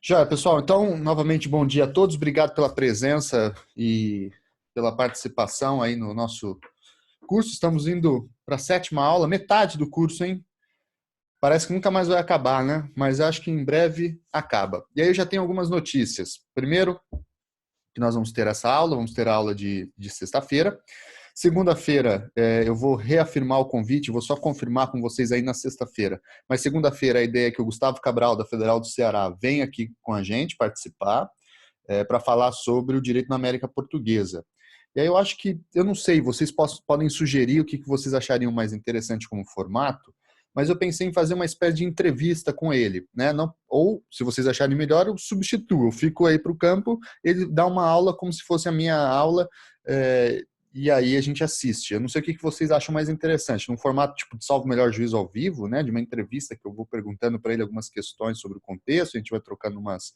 Já, pessoal, então, novamente, bom dia a todos. Obrigado pela presença e pela participação aí no nosso curso. Estamos indo para a sétima aula, metade do curso, hein? Parece que nunca mais vai acabar, né? Mas acho que em breve acaba. E aí eu já tenho algumas notícias. Primeiro, que nós vamos ter essa aula, vamos ter a aula de sexta-feira. Segunda-feira, eu vou reafirmar o convite, vou só confirmar com vocês aí na sexta-feira. Mas segunda-feira a ideia é que o Gustavo Cabral, da Federal do Ceará, venha aqui com a gente participar, para falar sobre o direito na América Portuguesa. E aí eu acho que, eu não sei, vocês podem sugerir o que vocês achariam mais interessante como formato, mas eu pensei em fazer uma espécie de entrevista com ele, né? Não, ou, se vocês acharem melhor, eu substituo, eu fico aí para o campo, ele dá uma aula como se fosse a minha aula, e aí a gente assiste. Eu não sei o que vocês acham mais interessante, num formato tipo de Salvo o Melhor Juízo ao vivo, né? De uma entrevista que eu vou perguntando para ele algumas questões sobre o contexto, a gente vai trocando umas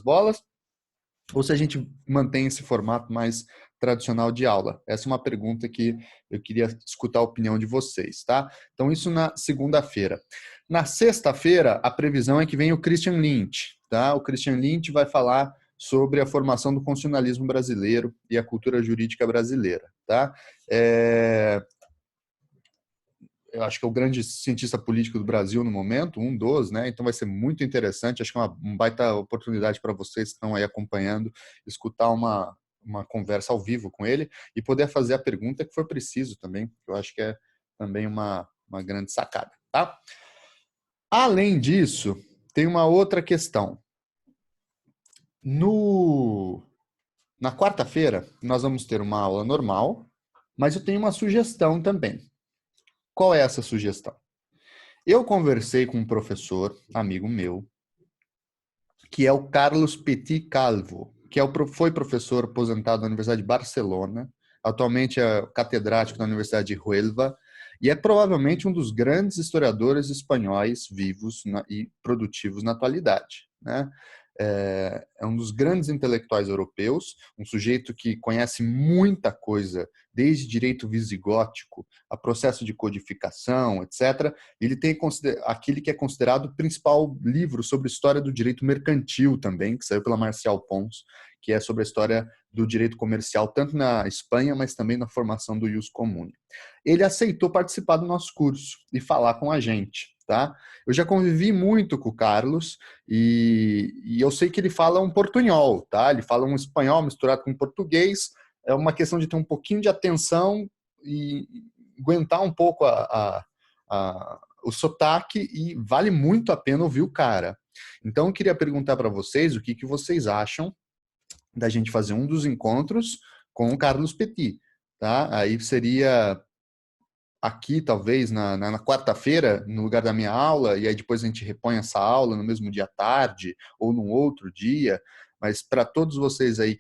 bolas, ou se a gente mantém esse formato mais tradicional de aula? Essa é uma pergunta que eu queria escutar a opinião de vocês, tá? Então, isso na segunda-feira. Na sexta-feira, a previsão é que venha o Christian Lynch, tá? O Christian Lynch vai falar sobre a formação do constitucionalismo brasileiro e a cultura jurídica brasileira, tá? Eu acho que é o grande cientista político do Brasil no momento, um dos, né? Então vai ser muito interessante, acho que é uma baita oportunidade para vocês que estão aí acompanhando, escutar uma conversa ao vivo com ele e poder fazer a pergunta que for preciso também, eu acho que é também uma grande sacada, tá? Além disso, tem uma outra questão. Na quarta-feira, nós vamos ter uma aula normal, mas eu tenho uma sugestão também. Qual é essa sugestão? Eu conversei com um professor, amigo meu, que é o Carlos Petit Calvo, que foi professor aposentado da Universidade de Barcelona, atualmente é catedrático da Universidade de Huelva, e é provavelmente um dos grandes historiadores espanhóis vivos e produtivos na atualidade, né? É um dos grandes intelectuais europeus, um sujeito que conhece muita coisa, desde direito visigótico a processo de codificação, etc. Ele tem aquele que é considerado o principal livro sobre história do direito mercantil também, que saiu pela Marcial Pons, que é sobre a história do direito comercial, tanto na Espanha, mas também na formação do Ius Comune. Ele aceitou participar do nosso curso e falar com a gente, tá? Eu já convivi muito com o Carlos e eu sei que ele fala um portunhol, tá? Ele fala um espanhol misturado com português. É uma questão de ter um pouquinho de atenção e aguentar um pouco o sotaque, e vale muito a pena ouvir o cara. Então, eu queria perguntar para vocês o que vocês acham da gente fazer um dos encontros com o Carlos Petit, tá? Aí seria aqui, talvez, na quarta-feira, no lugar da minha aula, e aí depois a gente repõe essa aula no mesmo dia à tarde, ou num outro dia. Mas para todos vocês aí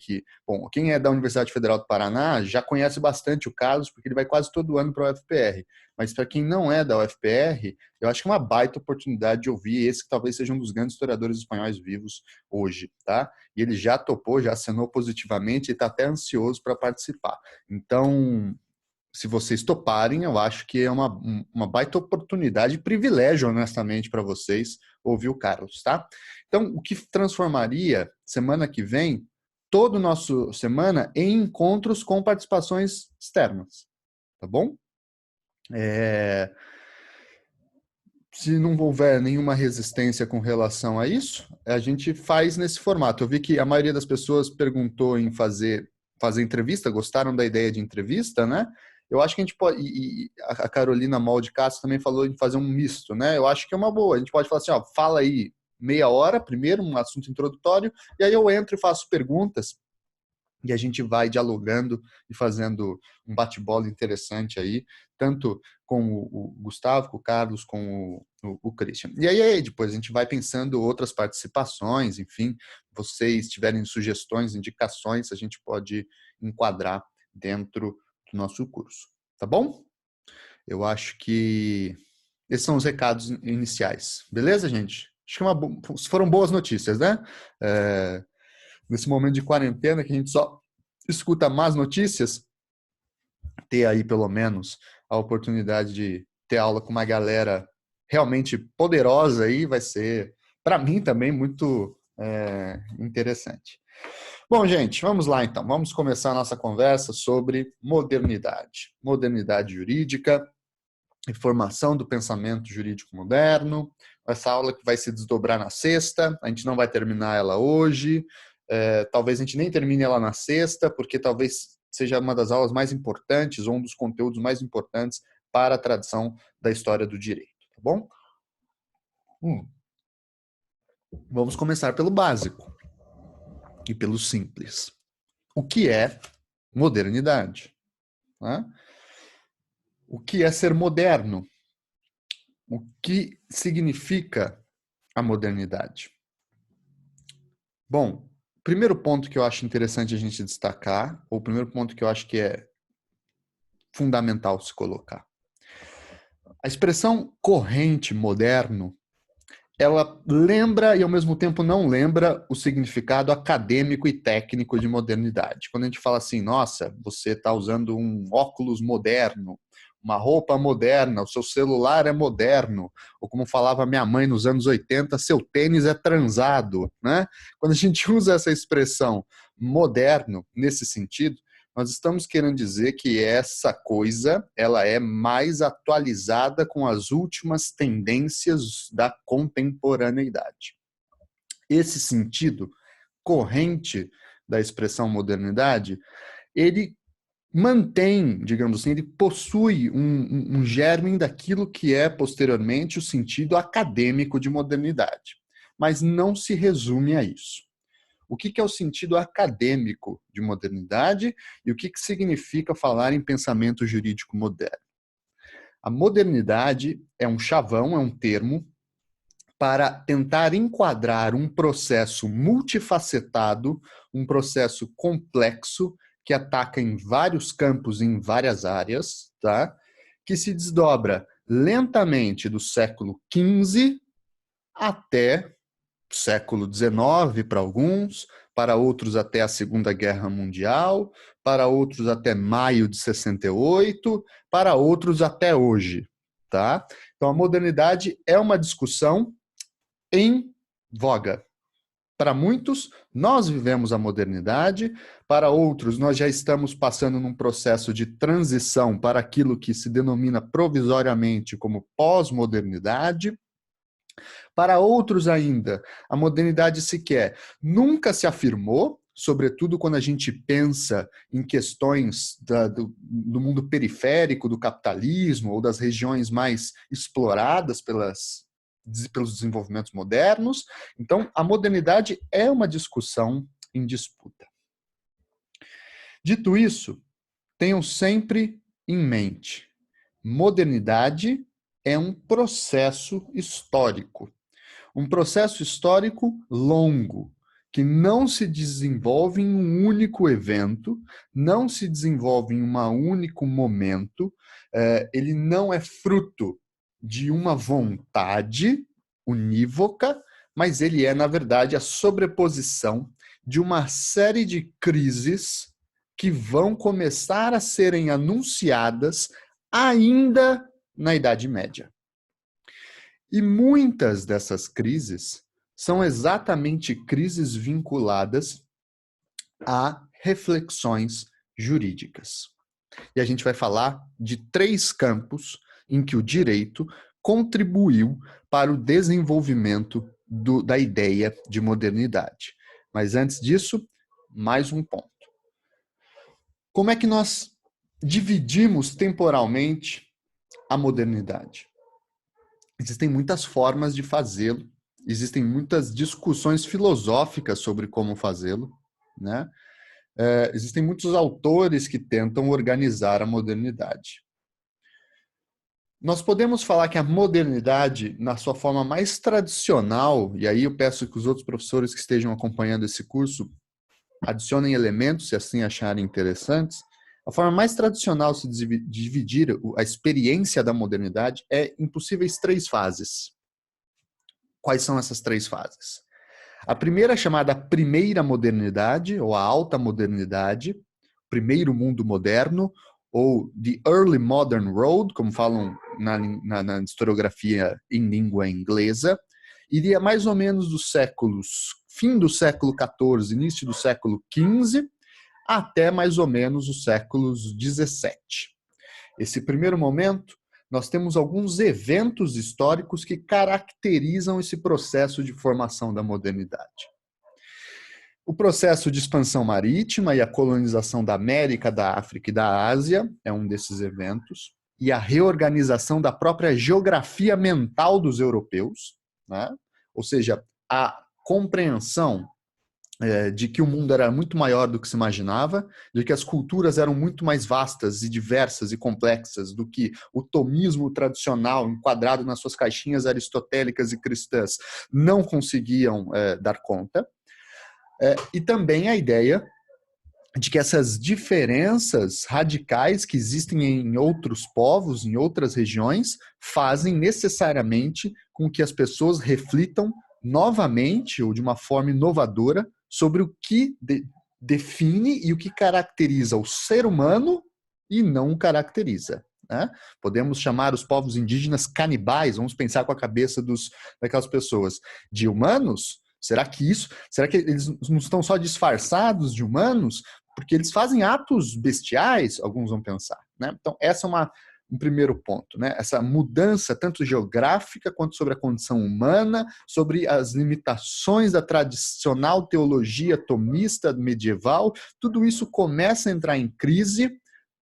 bom, quem é da Universidade Federal do Paraná já conhece bastante o Carlos, porque ele vai quase todo ano para a UFPR. Mas para quem não é da UFPR, eu acho que é uma baita oportunidade de ouvir esse que talvez seja um dos grandes historiadores espanhóis vivos hoje, tá? E ele já topou, já acenou positivamente e está até ansioso para participar. Então, se vocês toparem, eu acho que é uma baita oportunidade e privilégio, honestamente, para vocês ouvir o Carlos, tá? Então, o que transformaria, semana que vem, todo o nosso semana em encontros com participações externas, tá bom? Se não houver nenhuma resistência com relação a isso, a gente faz nesse formato. Eu vi que a maioria das pessoas perguntou em fazer entrevista, gostaram da ideia de entrevista, né? Eu acho que a gente pode, e a Carolina Molde Castro também falou em fazer um misto, né? Eu acho que é uma boa. A gente pode falar assim, ó, fala aí meia hora, primeiro, um assunto introdutório, e aí eu entro e faço perguntas, e a gente vai dialogando e fazendo um bate-bola interessante aí, tanto com o Gustavo, com o Carlos, com o Christian. E aí depois a gente vai pensando outras participações, enfim, vocês tiverem sugestões, indicações, a gente pode enquadrar dentro do nosso curso, tá bom? Eu acho que esses são os recados iniciais. Beleza, gente? Acho que foram boas notícias, né? Nesse momento de quarentena que a gente só escuta más notícias, ter aí pelo menos a oportunidade de ter aula com uma galera realmente poderosa aí vai ser, para mim também, muito Interessante. Bom, gente, vamos lá então. Vamos começar a nossa conversa sobre modernidade. Modernidade jurídica, reformação do pensamento jurídico moderno. Essa aula que vai se desdobrar na sexta, a gente não vai terminar ela hoje. Talvez a gente nem termine ela na sexta, porque talvez seja uma das aulas mais importantes ou um dos conteúdos mais importantes para a tradição da história do direito, tá bom? Vamos começar pelo básico e pelo simples. O que é modernidade? Né? O que é ser moderno? O que significa a modernidade? Bom, primeiro ponto que eu acho interessante a gente destacar, ou o primeiro ponto que eu acho que é fundamental se colocar. A expressão corrente moderno, ela lembra e ao mesmo tempo não lembra o significado acadêmico e técnico de modernidade. Quando a gente fala assim, nossa, você está usando um óculos moderno, uma roupa moderna, o seu celular é moderno, ou como falava minha mãe nos anos 80, seu tênis é transado, né? Quando a gente usa essa expressão moderno nesse sentido, nós estamos querendo dizer que essa coisa ela é mais atualizada com as últimas tendências da contemporaneidade. Esse sentido corrente da expressão modernidade, ele mantém, digamos assim, ele possui um germe daquilo que é posteriormente o sentido acadêmico de modernidade, mas não se resume a isso. O que é o sentido acadêmico de modernidade e o que significa falar em pensamento jurídico moderno? A modernidade é um chavão, é um termo para tentar enquadrar um processo multifacetado, um processo complexo que ataca em vários campos, em várias áreas, tá? Que se desdobra lentamente do século XV até século XIX para alguns, para outros até a Segunda Guerra Mundial, para outros até maio de 68, para outros até hoje, tá? Então a modernidade é uma discussão em voga. Para muitos, nós vivemos a modernidade, para outros, nós já estamos passando num processo de transição para aquilo que se denomina provisoriamente como pós-modernidade. Para outros ainda, a modernidade sequer nunca se afirmou, sobretudo quando a gente pensa em questões do mundo periférico do capitalismo ou das regiões mais exploradas pelos desenvolvimentos modernos. Então, a modernidade é uma discussão em disputa. Dito isso, tenham sempre em mente, modernidade é um processo histórico. Um processo histórico longo, que não se desenvolve em um único evento, não se desenvolve em um único momento, ele não é fruto de uma vontade unívoca, mas ele é, na verdade, a sobreposição de uma série de crises que vão começar a serem anunciadas ainda na Idade Média. E muitas dessas crises são exatamente crises vinculadas a reflexões jurídicas. E a gente vai falar de 3 campos em que o direito contribuiu para o desenvolvimento da ideia de modernidade. Mas antes disso, mais um ponto. Como é que nós dividimos temporalmente a modernidade? Existem muitas formas de fazê-lo, existem muitas discussões filosóficas sobre como fazê-lo, né? Existem muitos autores que tentam organizar a modernidade. Nós podemos falar que a modernidade, na sua forma mais tradicional, e aí eu peço que os outros professores que estejam acompanhando esse curso adicionem elementos, se assim acharem interessantes. A forma mais tradicional de se dividir a experiência da modernidade é em possíveis 3 fases. Quais são essas 3 fases? A primeira é chamada primeira modernidade, ou a alta modernidade, primeiro mundo moderno, ou the early modern world, como falam na historiografia em língua inglesa. iria mais ou menos fim do século XIV, início do século XV, até mais ou menos os séculos XVII. Esse primeiro momento, nós temos alguns eventos históricos que caracterizam esse processo de formação da modernidade. O processo de expansão marítima e a colonização da América, da África e da Ásia é um desses eventos, e a reorganização da própria geografia mental dos europeus, né? Ou seja, a compreensão de que o mundo era muito maior do que se imaginava, de que as culturas eram muito mais vastas e diversas e complexas do que o tomismo tradicional, enquadrado nas suas caixinhas aristotélicas e cristãs, não conseguiam dar conta. E também a ideia de que essas diferenças radicais que existem em outros povos, em outras regiões, fazem necessariamente com que as pessoas reflitam novamente ou de uma forma inovadora sobre o que define e o que caracteriza o ser humano e não o caracteriza. Né? Podemos chamar os povos indígenas canibais, vamos pensar com a cabeça daquelas pessoas, de humanos. Será que eles não estão só disfarçados de humanos? Porque eles fazem atos bestiais, alguns vão pensar. Né? Então, essa é um primeiro ponto. Né? Essa mudança, tanto geográfica quanto sobre a condição humana, sobre as limitações da tradicional teologia tomista medieval, tudo isso começa a entrar em crise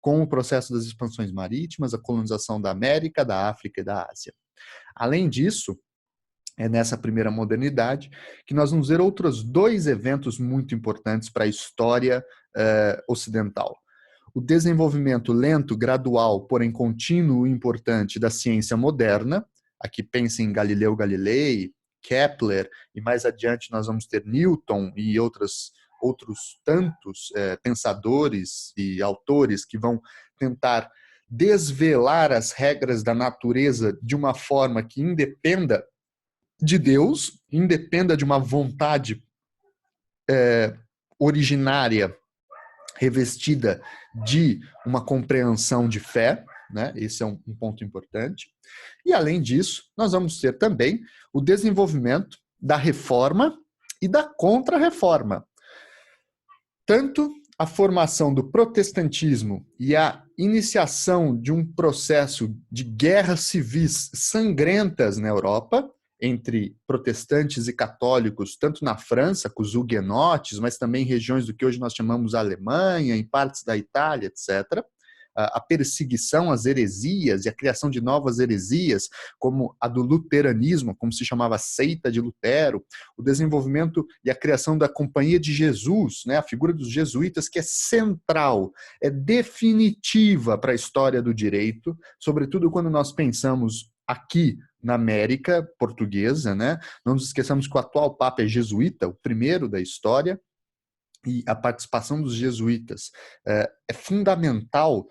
com o processo das expansões marítimas, a colonização da América, da África e da Ásia. Além disso, é nessa primeira modernidade que nós vamos ver outros dois eventos muito importantes para a história ocidental. O desenvolvimento lento, gradual, porém contínuo e importante da ciência moderna. Aqui pense em Galileu Galilei, Kepler, e mais adiante nós vamos ter Newton e outros tantos pensadores e autores que vão tentar desvelar as regras da natureza de uma forma que independa de Deus, independa de uma vontade originária revestida de uma compreensão de fé, né? Esse é um ponto importante. E, além disso, nós vamos ter também o desenvolvimento da reforma e da contra-reforma. Tanto a formação do protestantismo e a iniciação de um processo de guerras civis sangrentas na Europa, entre protestantes e católicos, tanto na França, com os huguenotes, mas também em regiões do que hoje nós chamamos Alemanha, em partes da Itália, etc. A perseguição às heresias e a criação de novas heresias, como a do luteranismo, como se chamava a seita de Lutero, o desenvolvimento e a criação da Companhia de Jesus, né, a figura dos jesuítas, que é central, é definitiva para a história do direito, sobretudo quando nós pensamos aqui na América portuguesa, né? Não nos esqueçamos que o atual Papa é jesuíta, o primeiro da história, e a participação dos jesuítas é fundamental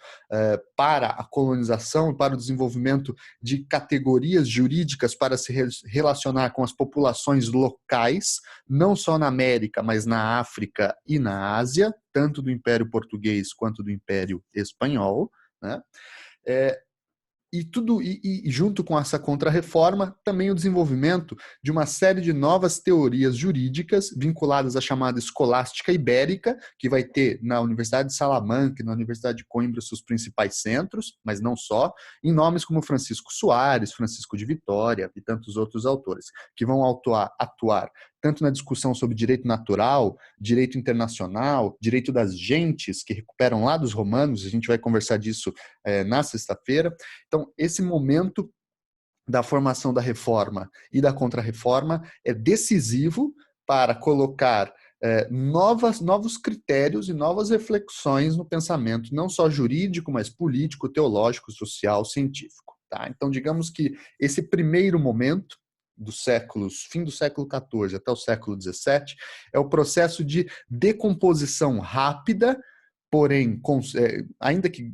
para a colonização e para o desenvolvimento de categorias jurídicas para se relacionar com as populações locais, não só na América, mas na África e na Ásia, tanto do Império Português quanto do Império Espanhol, né? E junto com essa contra-reforma, também o desenvolvimento de uma série de novas teorias jurídicas vinculadas à chamada escolástica ibérica, que vai ter na Universidade de Salamanca e na Universidade de Coimbra seus principais centros, mas não só, em nomes como Francisco Soares, Francisco de Vitória e tantos outros autores, que vão atuar tanto na discussão sobre direito natural, direito internacional, direito das gentes, que recuperam lá dos romanos, a gente vai conversar disso na sexta-feira. Então, esse momento da formação da reforma e da contra-reforma é decisivo para colocar novos critérios e novas reflexões no pensamento, não só jurídico, mas político, teológico, social, científico. Tá? Então, digamos que esse primeiro momento, fim do século XIV até o século XVII, é o processo de decomposição rápida, porém, ainda que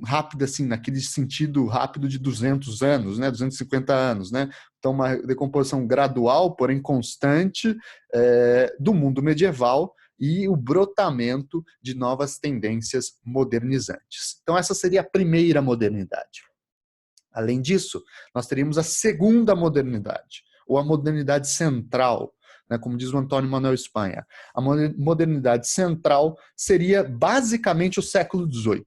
rápida, assim, naquele sentido rápido de 200 anos, né, 250 anos, né? Então, uma decomposição gradual, porém constante, do mundo medieval e o brotamento de novas tendências modernizantes. Então, essa seria a primeira modernidade. Além disso, nós teríamos a segunda modernidade, ou a modernidade central, né, como diz o Antônio Manuel Espanha. A modernidade central seria basicamente o século XVIII.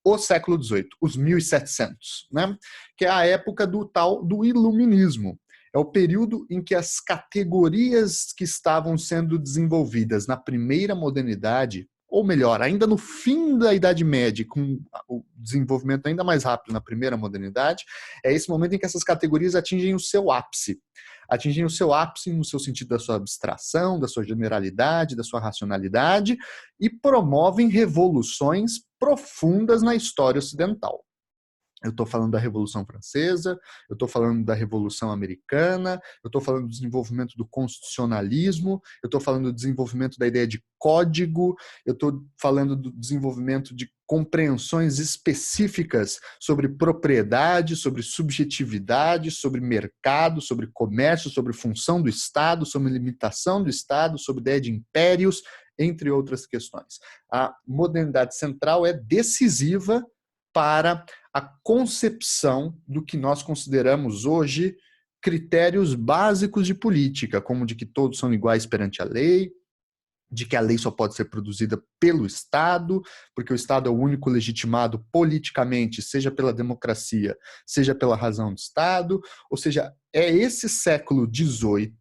O século XVIII, os 1700, né? Que é a época do tal do iluminismo. É o período em que as categorias que estavam sendo desenvolvidas na primeira modernidade, ou melhor, ainda no fim da Idade Média, com o desenvolvimento ainda mais rápido na primeira modernidade, é esse momento em que essas categorias atingem o seu ápice. Atingem o seu ápice no seu sentido da sua abstração, da sua generalidade, da sua racionalidade, e promovem revoluções profundas na história ocidental. Eu estou falando da Revolução Francesa, eu estou falando da Revolução Americana, eu estou falando do desenvolvimento do constitucionalismo, eu estou falando do desenvolvimento da ideia de código, eu estou falando do desenvolvimento de compreensões específicas sobre propriedade, sobre subjetividade, sobre mercado, sobre comércio, sobre função do Estado, sobre limitação do Estado, sobre ideia de impérios, entre outras questões. A modernidade central é decisiva para a concepção do que nós consideramos hoje critérios básicos de política, como de que todos são iguais perante a lei, de que a lei só pode ser produzida pelo Estado, porque o Estado é o único legitimado politicamente, seja pela democracia, seja pela razão do Estado. Ou seja, é esse século XVIII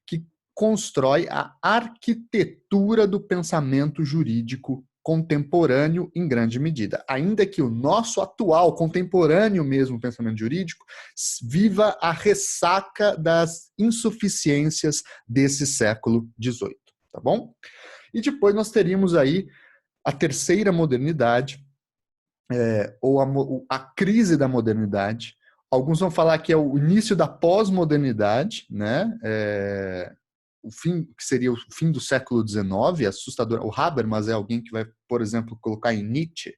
que constrói a arquitetura do pensamento jurídico contemporâneo em grande medida. Ainda que o nosso atual, contemporâneo mesmo pensamento jurídico, viva a ressaca das insuficiências desse século XVIII, tá bom? E depois nós teríamos aí a terceira modernidade, ou a crise da modernidade. Alguns vão falar que é o início da pós-modernidade, né? O fim, que seria o fim do século XIX, assustador. O Habermas é alguém que vai, por exemplo, colocar em Nietzsche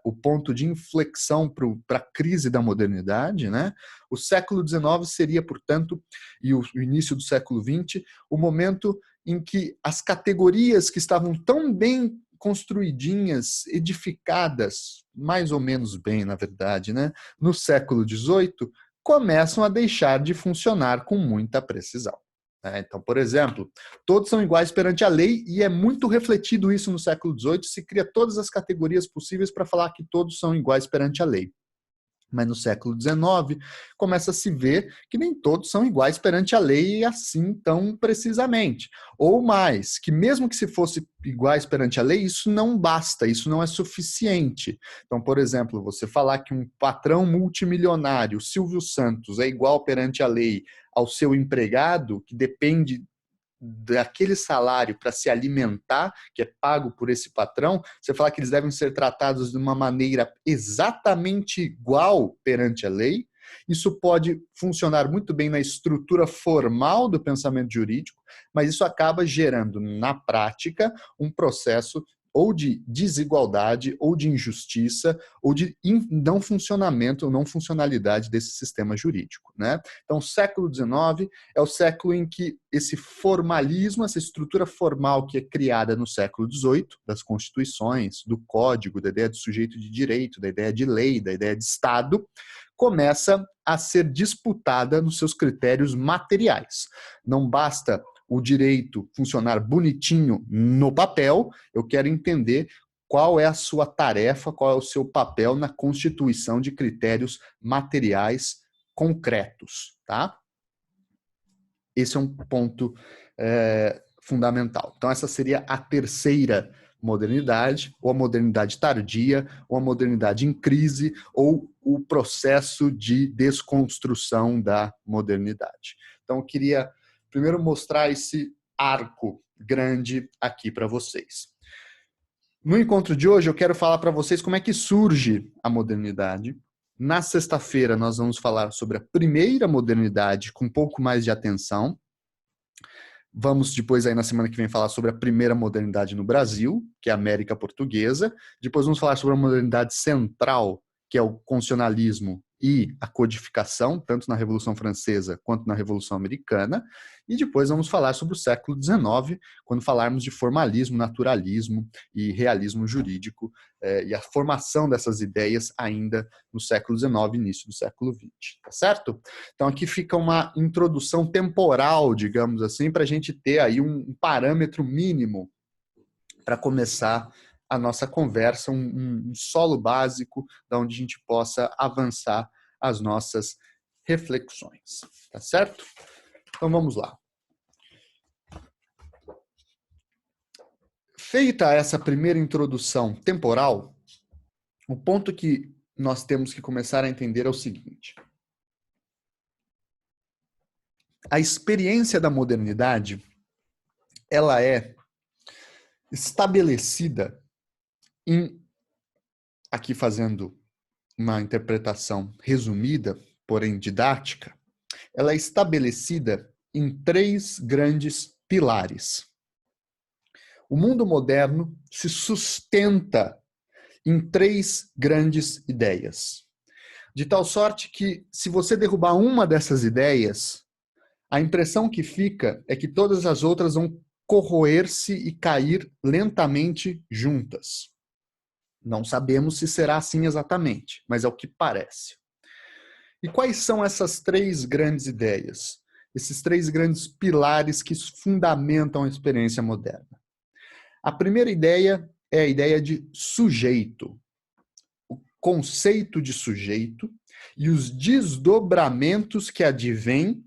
o ponto de inflexão para a crise da modernidade, né? O século XIX seria, portanto, e o início do século XX, o momento em que as categorias que estavam tão bem construidinhas, edificadas, mais ou menos bem, na verdade, né? No século XVIII, começam a deixar de funcionar com muita precisão. Então, por exemplo, todos são iguais perante a lei, e é muito refletido isso no século XVIII, se cria todas as categorias possíveis para falar que todos são iguais perante a lei. Mas no século XIX, começa a se ver que nem todos são iguais perante a lei assim tão precisamente. Ou mais, que mesmo que se fosse iguais perante a lei, isso não basta, isso não é suficiente. Então, por exemplo, você falar que um patrão multimilionário, Silvio Santos, é igual perante a lei ao seu empregado, que depende daquele salário para se alimentar, que é pago por esse patrão, você falar que eles devem ser tratados de uma maneira exatamente igual perante a lei, isso pode funcionar muito bem na estrutura formal do pensamento jurídico, mas isso acaba gerando, na prática, um processo ou de desigualdade, ou de injustiça, ou de não funcionamento, ou não funcionalidade desse sistema jurídico, né? Então, o século XIX é o século em que esse formalismo, essa estrutura formal que é criada no século XVIII, das constituições, do código, da ideia de sujeito de direito, da ideia de lei, da ideia de Estado, começa a ser disputada nos seus critérios materiais. Não basta o direito funcionar bonitinho no papel, eu quero entender qual é a sua tarefa, qual é o seu papel na constituição de critérios materiais concretos, tá? Esse é um ponto fundamental. Então, essa seria a terceira modernidade, ou a modernidade tardia, ou a modernidade em crise, ou o processo de desconstrução da modernidade. Então, eu queria primeiro mostrar esse arco grande aqui para vocês. No encontro de hoje, eu quero falar para vocês como é que surge a modernidade. Na sexta-feira, nós vamos falar sobre a primeira modernidade com um pouco mais de atenção. Vamos depois, aí na semana que vem, falar sobre a primeira modernidade no Brasil, que é a América Portuguesa. Depois vamos falar sobre a modernidade central, que é o constitucionalismo e a codificação, tanto na Revolução Francesa quanto na Revolução Americana, e depois vamos falar sobre o século XIX, quando falarmos de formalismo, naturalismo e realismo jurídico, e a formação dessas ideias ainda no século XIX, início do século XX, tá certo? Então aqui fica uma introdução temporal, digamos assim, para a gente ter aí um parâmetro mínimo para começar a nossa conversa, um solo básico da onde a gente possa avançar as nossas reflexões, tá certo? Então vamos lá. Feita essa primeira introdução temporal, o ponto que nós temos que começar a entender é o seguinte: a experiência da modernidade, ela é estabelecida aqui fazendo uma interpretação resumida, porém didática, ela é estabelecida em 3 grandes pilares. O mundo moderno se sustenta em 3 grandes ideias. De tal sorte que, se você derrubar uma dessas ideias, a impressão que fica é que todas as outras vão corroer-se e cair lentamente juntas. Não sabemos se será assim exatamente, mas é o que parece. E quais são essas 3 grandes ideias? Esses 3 grandes pilares que fundamentam a experiência moderna. A primeira ideia é a ideia de sujeito, o conceito de sujeito e os desdobramentos que advêm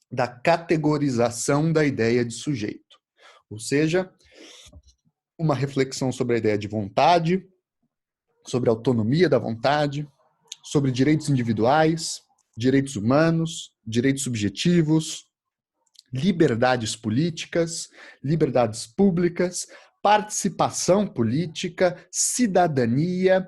da categorização da ideia de sujeito. Ou seja, uma reflexão sobre a ideia de vontade, sobre a autonomia da vontade, sobre direitos individuais, direitos humanos, direitos subjetivos, liberdades políticas, liberdades públicas, participação política, cidadania.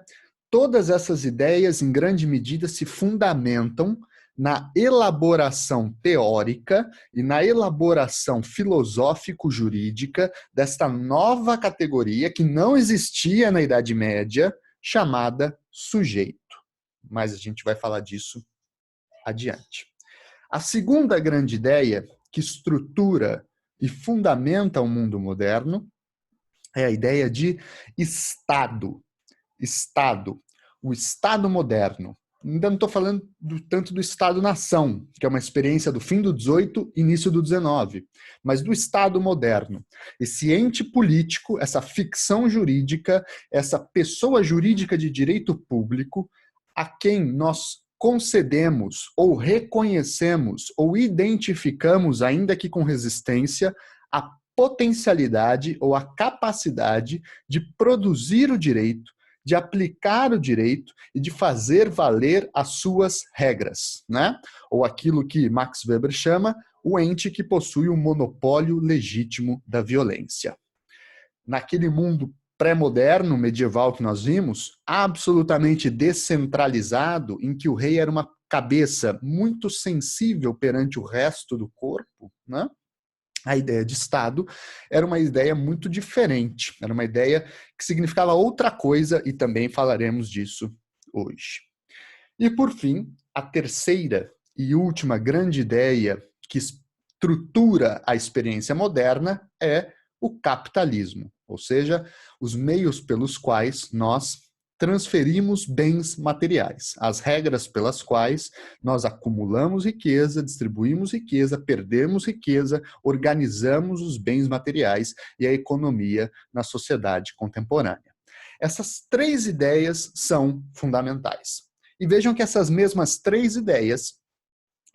Todas essas ideias, em grande medida, se fundamentam na elaboração teórica e na elaboração filosófico-jurídica desta nova categoria que não existia na Idade Média, chamada sujeito. Mas a gente vai falar disso adiante. A segunda grande ideia que estrutura e fundamenta o mundo moderno é a ideia de Estado. Estado. O Estado moderno. Ainda não estou falando tanto do Estado-nação, que é uma experiência do fim do XVIII, início do XIX, mas do Estado moderno. Esse ente político, essa ficção jurídica, essa pessoa jurídica de direito público, a quem nós concedemos ou reconhecemos ou identificamos, ainda que com resistência, a potencialidade ou a capacidade de produzir o direito, de aplicar o direito e de fazer valer as suas regras, né? Ou aquilo que Max Weber chama o ente que possui o monopólio legítimo da violência. Naquele mundo pré-moderno, medieval que nós vimos, absolutamente descentralizado, em que o rei era uma cabeça muito sensível perante o resto do corpo, né? A ideia de Estado era uma ideia muito diferente, era uma ideia que significava outra coisa e também falaremos disso hoje. E, por fim, a terceira e última grande ideia que estrutura a experiência moderna é o capitalismo, ou seja, os meios pelos quais nós transferimos bens materiais, as regras pelas quais nós acumulamos riqueza, distribuímos riqueza, perdemos riqueza, organizamos os bens materiais e a economia na sociedade contemporânea. Essas 3 ideias são fundamentais. E vejam que essas mesmas 3 ideias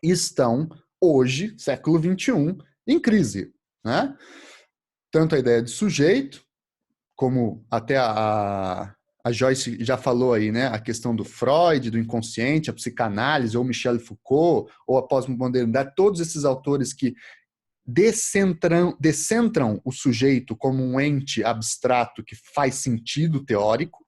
estão hoje, século XXI, em crise, né? Tanto a ideia de sujeito, como até a Joyce já falou aí, né? A questão do Freud, do inconsciente, a psicanálise, ou Michel Foucault, ou a pós-modernidade, todos esses autores que descentram o sujeito como um ente abstrato que faz sentido teórico,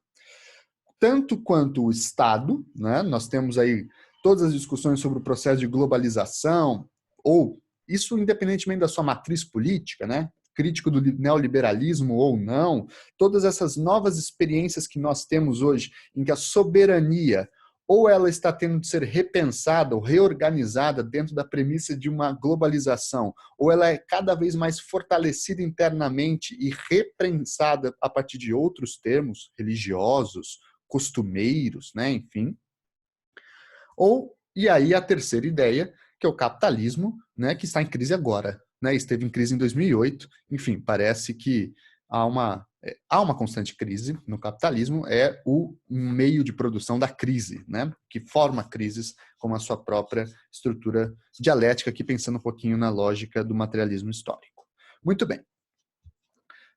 tanto quanto o Estado, né? Nós temos aí todas as discussões sobre o processo de globalização, ou isso independentemente da sua matriz política, né? crítico do neoliberalismo ou não, todas essas novas experiências que nós temos hoje, em que a soberania ou ela está tendo de ser repensada ou reorganizada dentro da premissa de uma globalização, ou ela é cada vez mais fortalecida internamente e repensada a partir de outros termos religiosos, costumeiros, né, enfim. E aí a terceira ideia, que é o capitalismo, né, que está em crise agora, né, esteve em crise em 2008, enfim, parece que há uma constante crise no capitalismo, é o meio de produção da crise, né, que forma crises como a sua própria estrutura dialética, aqui pensando um pouquinho na lógica do materialismo histórico. Muito bem.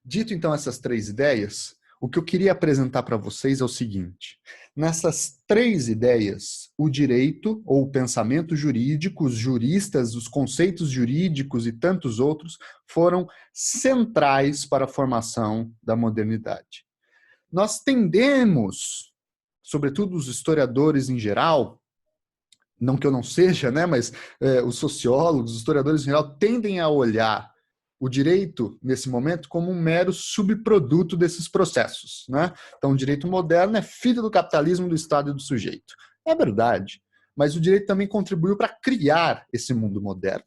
Dito então essas três ideias, o que eu queria apresentar para vocês é o seguinte: nessas três ideias, o direito ou o pensamento jurídico, os juristas, os conceitos jurídicos e tantos outros foram centrais para a formação da modernidade. Nós tendemos, sobretudo os historiadores em geral, não que eu não seja, né, mas os sociólogos, os historiadores em geral, tendem a olhar o direito, nesse momento, como um mero subproduto desses processos, né? Então, o direito moderno é filho do capitalismo, do Estado e do sujeito. É verdade, mas o direito também contribuiu para criar esse mundo moderno.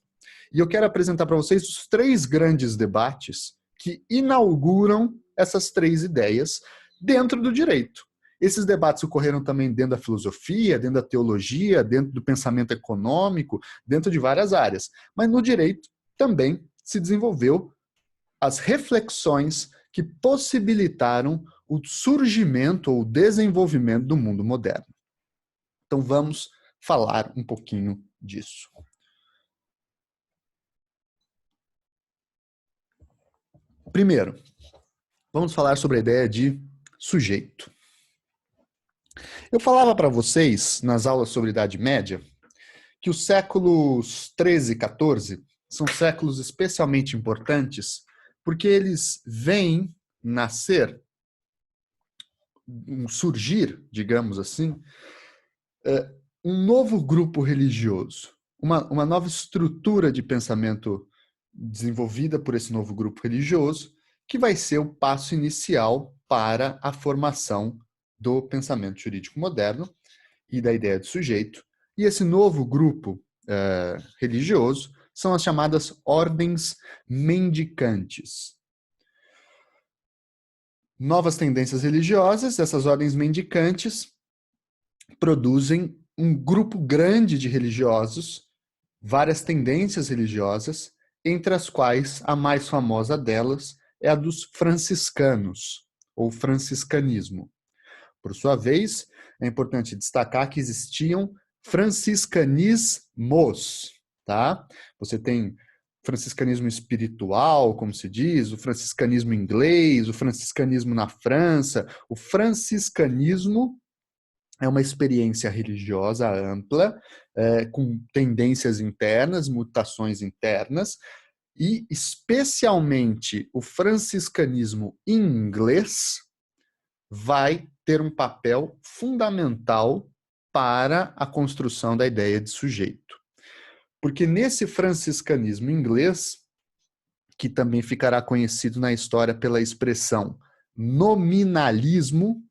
E eu quero apresentar para vocês os três grandes debates que inauguram essas três ideias dentro do direito. Esses debates ocorreram também dentro da filosofia, dentro da teologia, dentro do pensamento econômico, dentro de várias áreas. Mas no direito também se desenvolveu as reflexões que possibilitaram o surgimento ou o desenvolvimento do mundo moderno. Então vamos falar um pouquinho disso. Primeiro, vamos falar sobre a ideia de sujeito. Eu falava para vocês, nas aulas sobre Idade Média, que os séculos 13 e 14 são séculos especialmente importantes porque eles veem nascer, surgir, digamos assim, um novo grupo religioso, uma nova estrutura de pensamento desenvolvida por esse novo grupo religioso, que vai ser o passo inicial para a formação do pensamento jurídico moderno e da ideia de sujeito. E esse novo grupo religioso são as chamadas ordens mendicantes. Novas tendências religiosas, essas ordens mendicantes produzem um grupo grande de religiosos, várias tendências religiosas, entre as quais a mais famosa delas é a dos franciscanos, ou franciscanismo. Por sua vez, é importante destacar que existiam franciscanismos, tá? Você tem franciscanismo espiritual, como se diz, o franciscanismo inglês, o franciscanismo na França. O franciscanismo é uma experiência religiosa ampla, com tendências internas, mutações internas, e especialmente o franciscanismo inglês vai ter um papel fundamental para a construção da ideia de sujeito. Porque nesse franciscanismo inglês, que também ficará conhecido na história pela expressão nominalismo,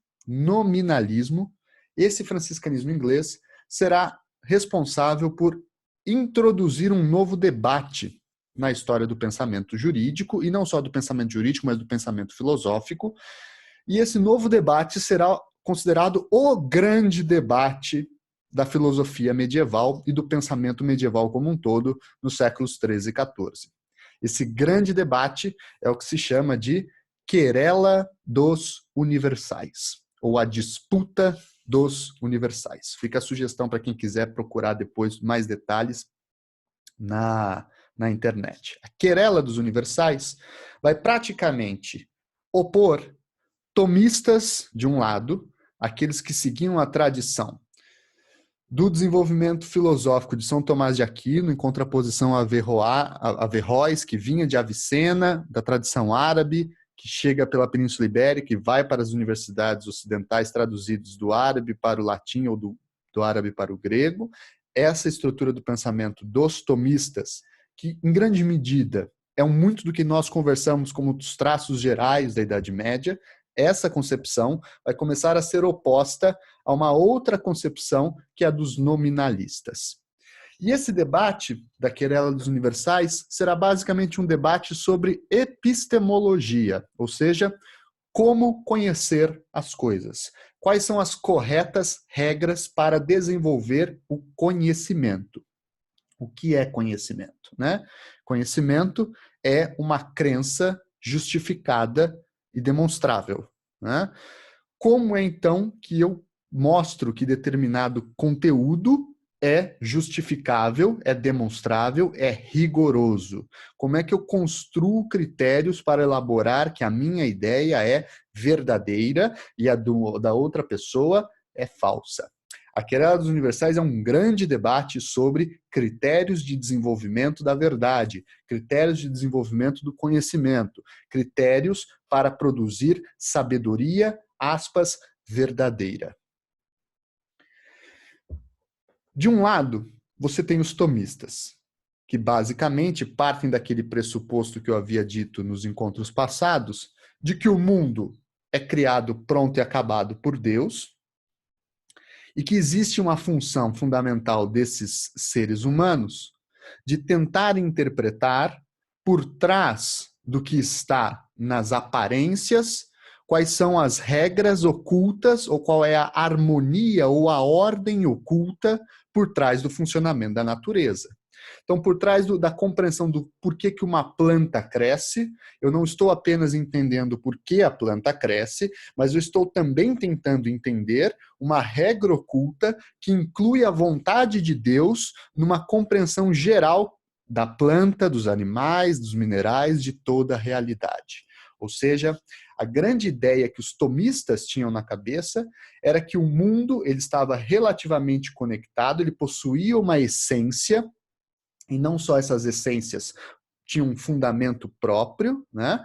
esse franciscanismo inglês será responsável por introduzir um novo debate na história do pensamento jurídico, e não só do pensamento jurídico, mas do pensamento filosófico. E esse novo debate será considerado o grande debate da filosofia medieval e do pensamento medieval como um todo nos séculos 13 e 14. Esse grande debate é o que se chama de querela dos universais, ou a disputa dos universais. Fica a sugestão para quem quiser procurar depois mais detalhes na internet. A querela dos universais vai praticamente opor tomistas, de um lado, aqueles que seguiam a tradição do desenvolvimento filosófico de São Tomás de Aquino, em contraposição a Averroes, que vinha de Avicena, da tradição árabe, que chega pela Península Ibérica e vai para as universidades ocidentais traduzidos do árabe para o latim ou do árabe para o grego. Essa estrutura do pensamento dos tomistas, que em grande medida é muito do que nós conversamos como os traços gerais da Idade Média. Essa concepção vai começar a ser oposta a uma outra concepção, que é a dos nominalistas. E esse debate da querela dos universais será basicamente um debate sobre epistemologia, ou seja, como conhecer as coisas. Quais são as corretas regras para desenvolver o conhecimento? O que é conhecimento, né? Conhecimento é uma crença justificada e demonstrável, né? Como é então que eu mostro que determinado conteúdo é justificável, é demonstrável, é rigoroso? Como é que eu construo critérios para elaborar que a minha ideia é verdadeira e a da outra pessoa é falsa? A querela dos universais é um grande debate sobre critérios de desenvolvimento da verdade, critérios de desenvolvimento do conhecimento, critérios para produzir sabedoria, aspas, verdadeira. De um lado, você tem os tomistas, que basicamente partem daquele pressuposto que eu havia dito nos encontros passados, de que o mundo é criado pronto e acabado por Deus, e que existe uma função fundamental desses seres humanos de tentar interpretar por trás do que está nas aparências, quais são as regras ocultas, ou qual é a harmonia ou a ordem oculta por trás do funcionamento da natureza. Então, por trás da compreensão do porquê que uma planta cresce, eu não estou apenas entendendo por que a planta cresce, mas eu estou também tentando entender uma regra oculta que inclui a vontade de Deus numa compreensão geral da planta, dos animais, dos minerais, de toda a realidade. Ou seja, a grande ideia que os tomistas tinham na cabeça era que o mundo ele estava relativamente conectado, ele possuía uma essência, e não só essas essências tinham um fundamento próprio, né?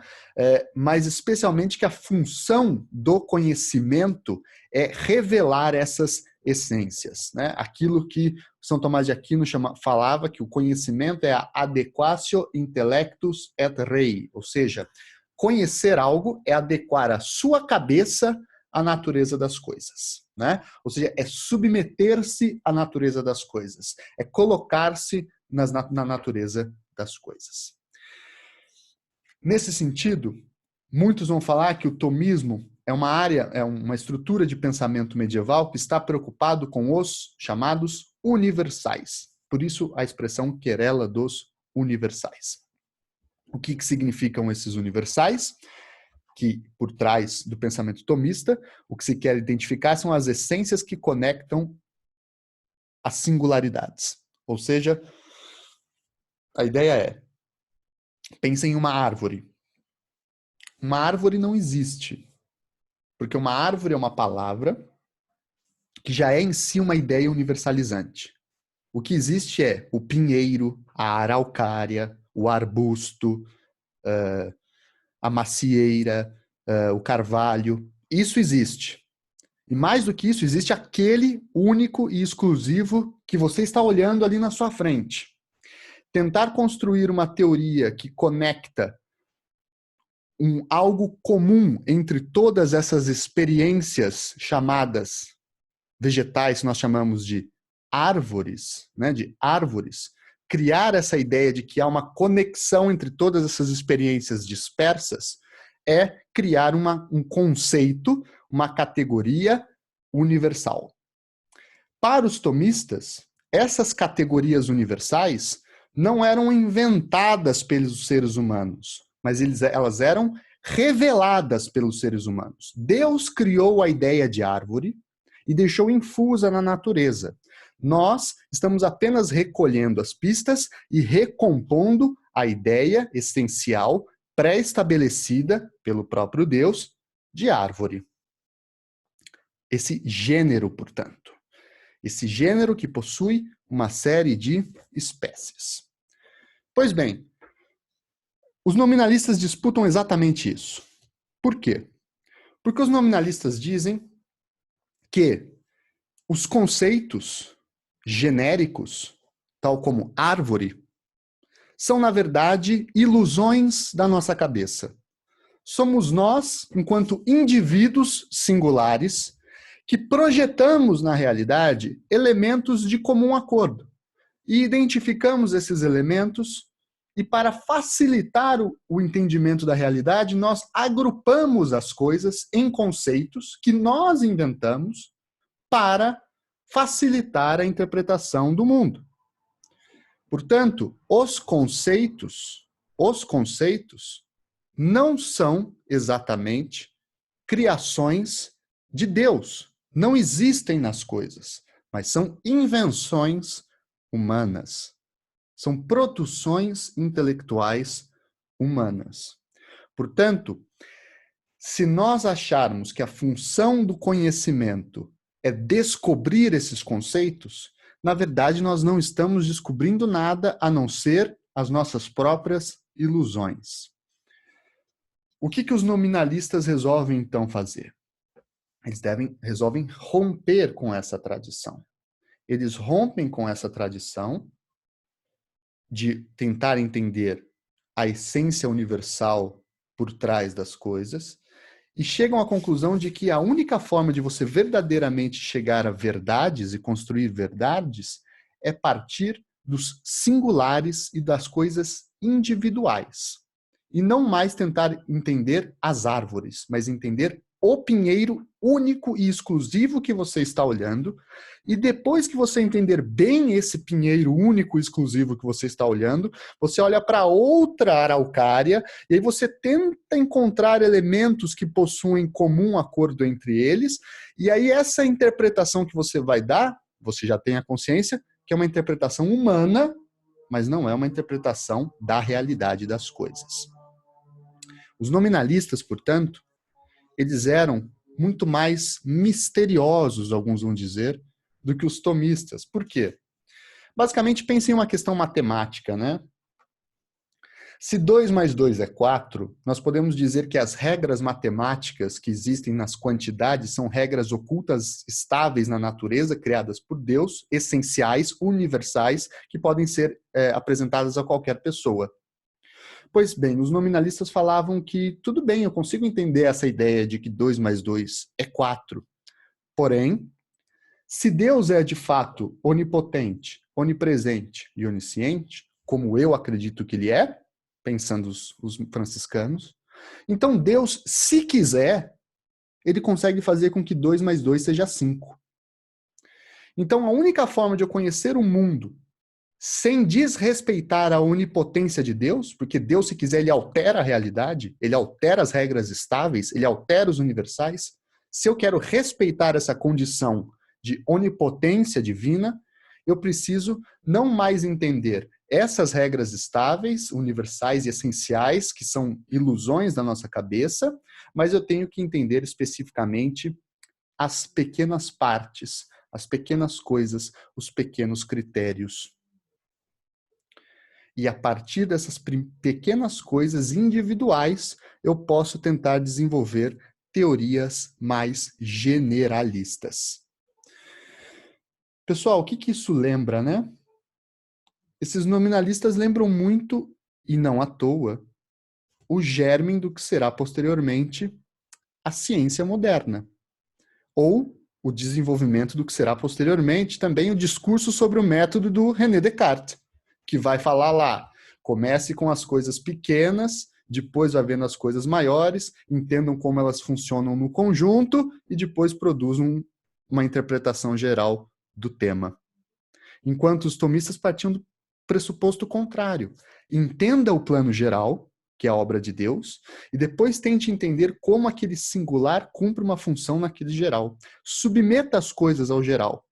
Mas especialmente que a função do conhecimento é revelar essas essências, né? Aquilo que São Tomás de Aquino falava que o conhecimento é a adequatio intellectus et rei, ou seja, conhecer algo é adequar a sua cabeça à natureza das coisas, né? Ou seja, é submeter-se à natureza das coisas, é colocar-se na natureza das coisas. Nesse sentido, muitos vão falar que o tomismo é uma área, é uma estrutura de pensamento medieval que está preocupado com os chamados universais. Por isso a expressão querela dos universais. O que significam esses universais? Que por trás do pensamento tomista, o que se quer identificar são as essências que conectam as singularidades. Ou seja, a ideia é, pensem em uma árvore. Uma árvore não existe, porque uma árvore é uma palavra que já é em si uma ideia universalizante. O que existe é o pinheiro, a araucária, o arbusto, a macieira, o carvalho. Isso existe. E mais do que isso, existe aquele único e exclusivo que você está olhando ali na sua frente. Tentar construir uma teoria que conecta algo comum entre todas essas experiências chamadas vegetais, que nós chamamos de árvores, né, de árvores, criar essa ideia de que há uma conexão entre todas essas experiências dispersas é criar um conceito, uma categoria universal. Para os tomistas, essas categorias universais não eram inventadas pelos seres humanos, mas elas eram reveladas pelos seres humanos. Deus criou a ideia de árvore e deixou infusa na natureza. Nós estamos apenas recolhendo as pistas e recompondo a ideia essencial pré-estabelecida pelo próprio Deus de árvore. Esse gênero, portanto. Esse gênero que possui uma série de espécies. Pois bem, os nominalistas disputam exatamente isso. Por quê? Porque os nominalistas dizem que os conceitos genéricos, tal como árvore, são, na verdade, ilusões da nossa cabeça. Somos nós, enquanto indivíduos singulares, que projetamos na realidade elementos de comum acordo. E identificamos esses elementos e, para facilitar o entendimento da realidade, nós agrupamos as coisas em conceitos que nós inventamos para facilitar a interpretação do mundo. Portanto, os conceitos não são exatamente criações de Deus. Não existem nas coisas, mas são invenções humanas. São produções intelectuais humanas. Portanto, se nós acharmos que a função do conhecimento é descobrir esses conceitos, na verdade nós não estamos descobrindo nada a não ser as nossas próprias ilusões. O que os nominalistas resolvem então fazer? Eles resolvem romper com essa tradição. Eles rompem com essa tradição de tentar entender a essência universal por trás das coisas e chegam à conclusão de que a única forma de você verdadeiramente chegar a verdades e construir verdades é partir dos singulares e das coisas individuais. E não mais tentar entender as árvores, mas entender o pinheiro único e exclusivo que você está olhando. E depois que você entender bem esse pinheiro único e exclusivo que você está olhando, você olha para outra araucária e aí você tenta encontrar elementos que possuem comum acordo entre eles. E aí essa interpretação que você vai dar, você já tem a consciência que é uma interpretação humana, mas não é uma interpretação da realidade das coisas. Os nominalistas, portanto, eles eram muito mais misteriosos, alguns vão dizer, do que os tomistas. Por quê? Basicamente, pensem em uma questão matemática, né? Se 2 mais 2 é 4, nós podemos dizer que as regras matemáticas que existem nas quantidades são regras ocultas estáveis na natureza, criadas por Deus, essenciais, universais, que podem ser apresentadas a qualquer pessoa. Pois bem, os nominalistas falavam que tudo bem, eu consigo entender essa ideia de que 2 mais 2 é 4. Porém, se Deus é de fato onipotente, onipresente e onisciente, como eu acredito que ele é, pensando os franciscanos, então Deus, se quiser, ele consegue fazer com que 2 mais 2 seja 5. Então a única forma de eu conhecer o mundo sem desrespeitar a onipotência de Deus, porque Deus, se quiser, ele altera a realidade, ele altera as regras estáveis, ele altera os universais. Se eu quero respeitar essa condição de onipotência divina, eu preciso não mais entender essas regras estáveis, universais e essenciais, que são ilusões da nossa cabeça, mas eu tenho que entender especificamente as pequenas partes, as pequenas coisas, os pequenos critérios. E a partir dessas pequenas coisas individuais, eu posso tentar desenvolver teorias mais generalistas. Pessoal, o que isso lembra, né? Esses nominalistas lembram muito, e não à toa, o germe do que será posteriormente a ciência moderna. Ou o desenvolvimento do que será posteriormente também o discurso sobre o método do René Descartes, que vai falar lá, comece com as coisas pequenas, depois vai vendo as coisas maiores, entendam como elas funcionam no conjunto e depois produzam uma interpretação geral do tema. Enquanto os tomistas partiam do pressuposto contrário. Entenda o plano geral, que é a obra de Deus, e depois tente entender como aquele singular cumpre uma função naquele geral. Submeta as coisas ao geral.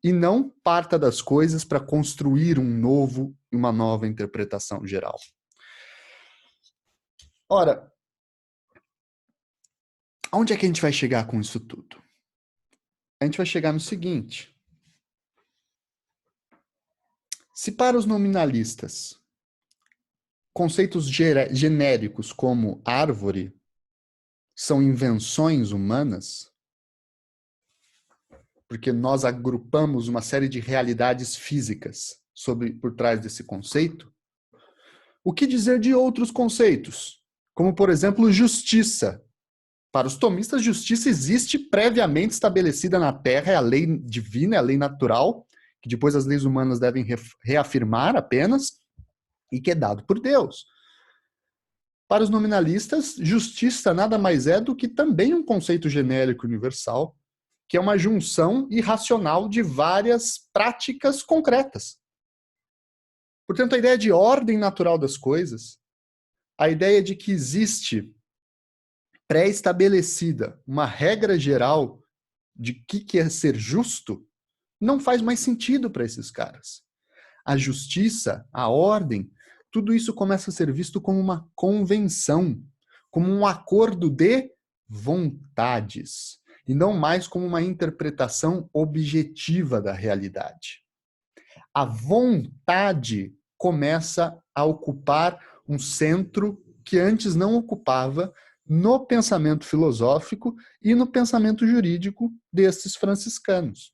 E não parta das coisas para construir uma nova interpretação geral. Ora, onde é que a gente vai chegar com isso tudo? A gente vai chegar no seguinte. Se para os nominalistas, conceitos genéricos como árvore são invenções humanas, porque nós agrupamos uma série de realidades físicas por trás desse conceito, O que dizer de outros conceitos? Como, por exemplo, justiça. Para os tomistas, justiça existe previamente estabelecida na Terra, é a lei divina, é a lei natural, que depois as leis humanas devem reafirmar apenas, e que é dado por Deus. Para os nominalistas, justiça nada mais é do que também um conceito genérico universal, que é uma junção irracional de várias práticas concretas. Portanto, a ideia de ordem natural das coisas, a ideia de que existe pré-estabelecida uma regra geral de que é ser justo, não faz mais sentido para esses caras. A justiça, a ordem, tudo isso começa a ser visto como uma convenção, como um acordo de vontades, e não mais como uma interpretação objetiva da realidade. A vontade começa a ocupar um centro que antes não ocupava no pensamento filosófico e no pensamento jurídico destes franciscanos.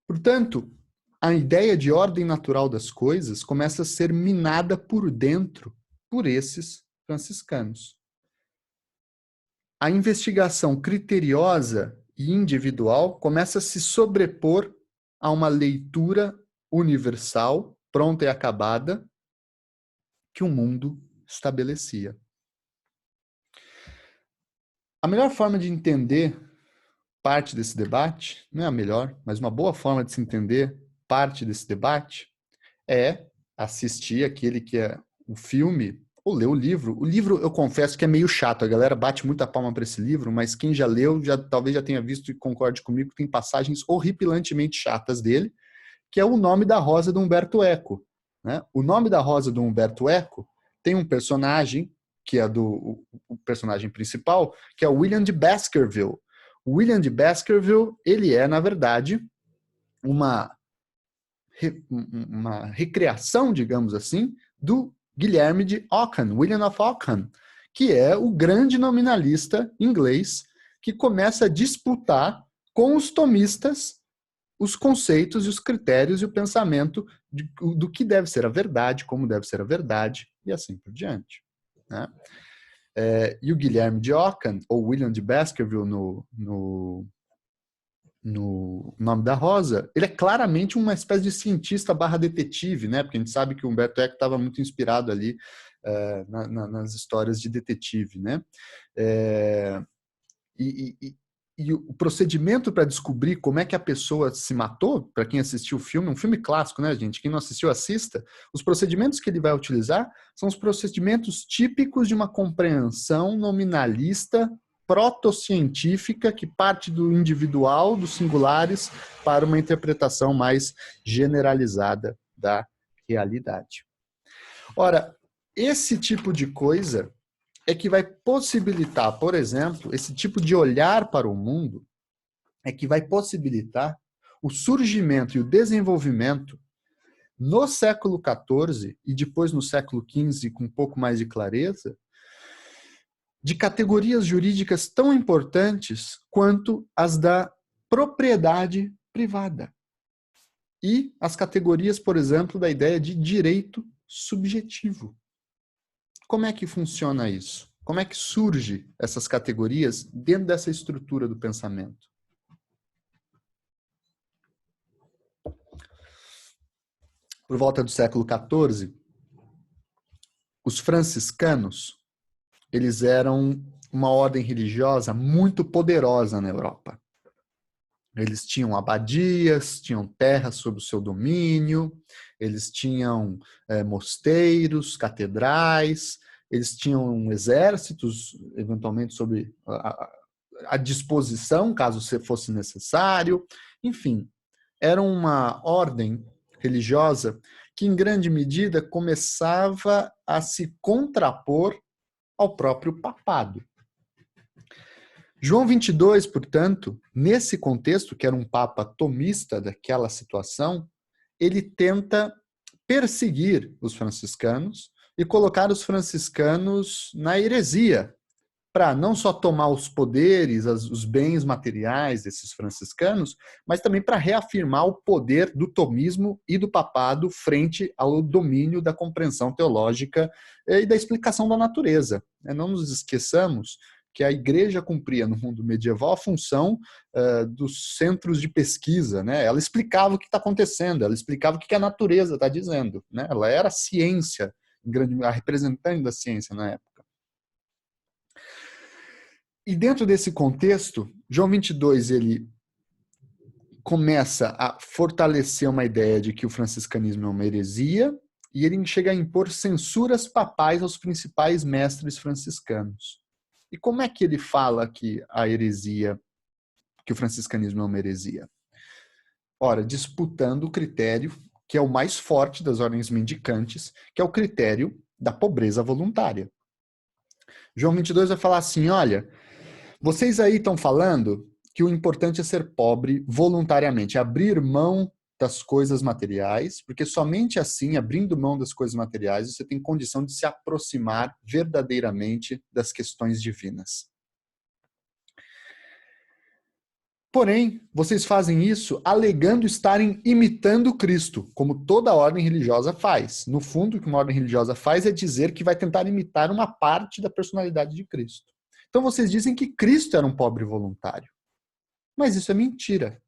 Portanto, a ideia de ordem natural das coisas começa a ser minada por dentro por esses franciscanos. A investigação criteriosa e individual começa a se sobrepor a uma leitura universal, pronta e acabada, que o mundo estabelecia. A melhor forma de entender parte desse debate, não é a melhor, mas uma boa forma de se entender parte desse debate é assistir aquele que é o filme ou ler o livro. O livro, eu confesso que é meio chato, a galera bate muita palma para esse livro, mas quem já leu, talvez já tenha visto e concorde comigo, tem passagens horripilantemente chatas dele, que é O Nome da Rosa, do Umberto Eco. Né? O Nome da Rosa, do Umberto Eco, tem um personagem, que é o personagem principal, que é o William de Baskerville. O William de Baskerville, ele é, na verdade, uma recriação, digamos assim, do Guilherme de Ockham, William of Ockham, que é o grande nominalista inglês que começa a disputar com os tomistas os conceitos e os critérios e o pensamento do que deve ser a verdade, como deve ser a verdade, e assim por diante. Né? E o Guilherme de Ockham, ou William de Baskerville no Nome da Rosa, ele é claramente uma espécie de cientista barra detetive, né? Porque a gente sabe que o Umberto Eco estava muito inspirado ali nas histórias de detetive, né? E o procedimento para descobrir como é que a pessoa se matou, para quem assistiu o filme, um filme clássico, né, gente? Quem não assistiu, assista. Os procedimentos que ele vai utilizar são os procedimentos típicos de uma compreensão nominalista protocientífica que parte do individual, dos singulares, para uma interpretação mais generalizada da realidade. Ora, esse tipo de coisa é que vai possibilitar, por exemplo, esse tipo de olhar para o mundo é que vai possibilitar o surgimento e o desenvolvimento no século XIV e depois no século XV com um pouco mais de clareza de categorias jurídicas tão importantes quanto as da propriedade privada e as categorias, por exemplo, da ideia de direito subjetivo. Como é que funciona isso? Como é que surge essas categorias dentro dessa estrutura do pensamento? Por volta do século XIV, os franciscanos, eles eram uma ordem religiosa muito poderosa na Europa. Eles tinham abadias, tinham terras sob o seu domínio, eles tinham mosteiros, catedrais, eles tinham exércitos, eventualmente, sob a disposição, caso fosse necessário. Enfim, era uma ordem religiosa que, em grande medida, começava a se contrapor ao próprio papado. João 22, portanto, nesse contexto, que era um papa tomista daquela situação, ele tenta perseguir os franciscanos e colocar os franciscanos na heresia, para não só tomar os poderes, os bens materiais desses franciscanos, mas também para reafirmar o poder do tomismo e do papado frente ao domínio da compreensão teológica e da explicação da natureza. Não nos esqueçamos que a igreja cumpria no mundo medieval a função dos centros de pesquisa, né? Ela explicava o que está acontecendo, ela explicava o que a natureza está dizendo, né? Ela era a ciência, a representante da ciência na época. E dentro desse contexto, João 22, ele começa a fortalecer uma ideia de que o franciscanismo é uma heresia, e ele chega a impor censuras papais aos principais mestres franciscanos. E como é que ele fala que a heresia, que o franciscanismo é uma heresia? Ora, disputando o critério que é o mais forte das ordens mendicantes, que é o critério da pobreza voluntária. João 22 vai falar assim, olha, vocês aí estão falando que o importante é ser pobre voluntariamente, abrir mão das coisas materiais, porque somente assim, abrindo mão das coisas materiais, você tem condição de se aproximar verdadeiramente das questões divinas. Porém, vocês fazem isso alegando estarem imitando Cristo, como toda ordem religiosa faz. No fundo, o que uma ordem religiosa faz é dizer que vai tentar imitar uma parte da personalidade de Cristo. Então vocês dizem que Cristo era um pobre voluntário. Mas isso é mentira,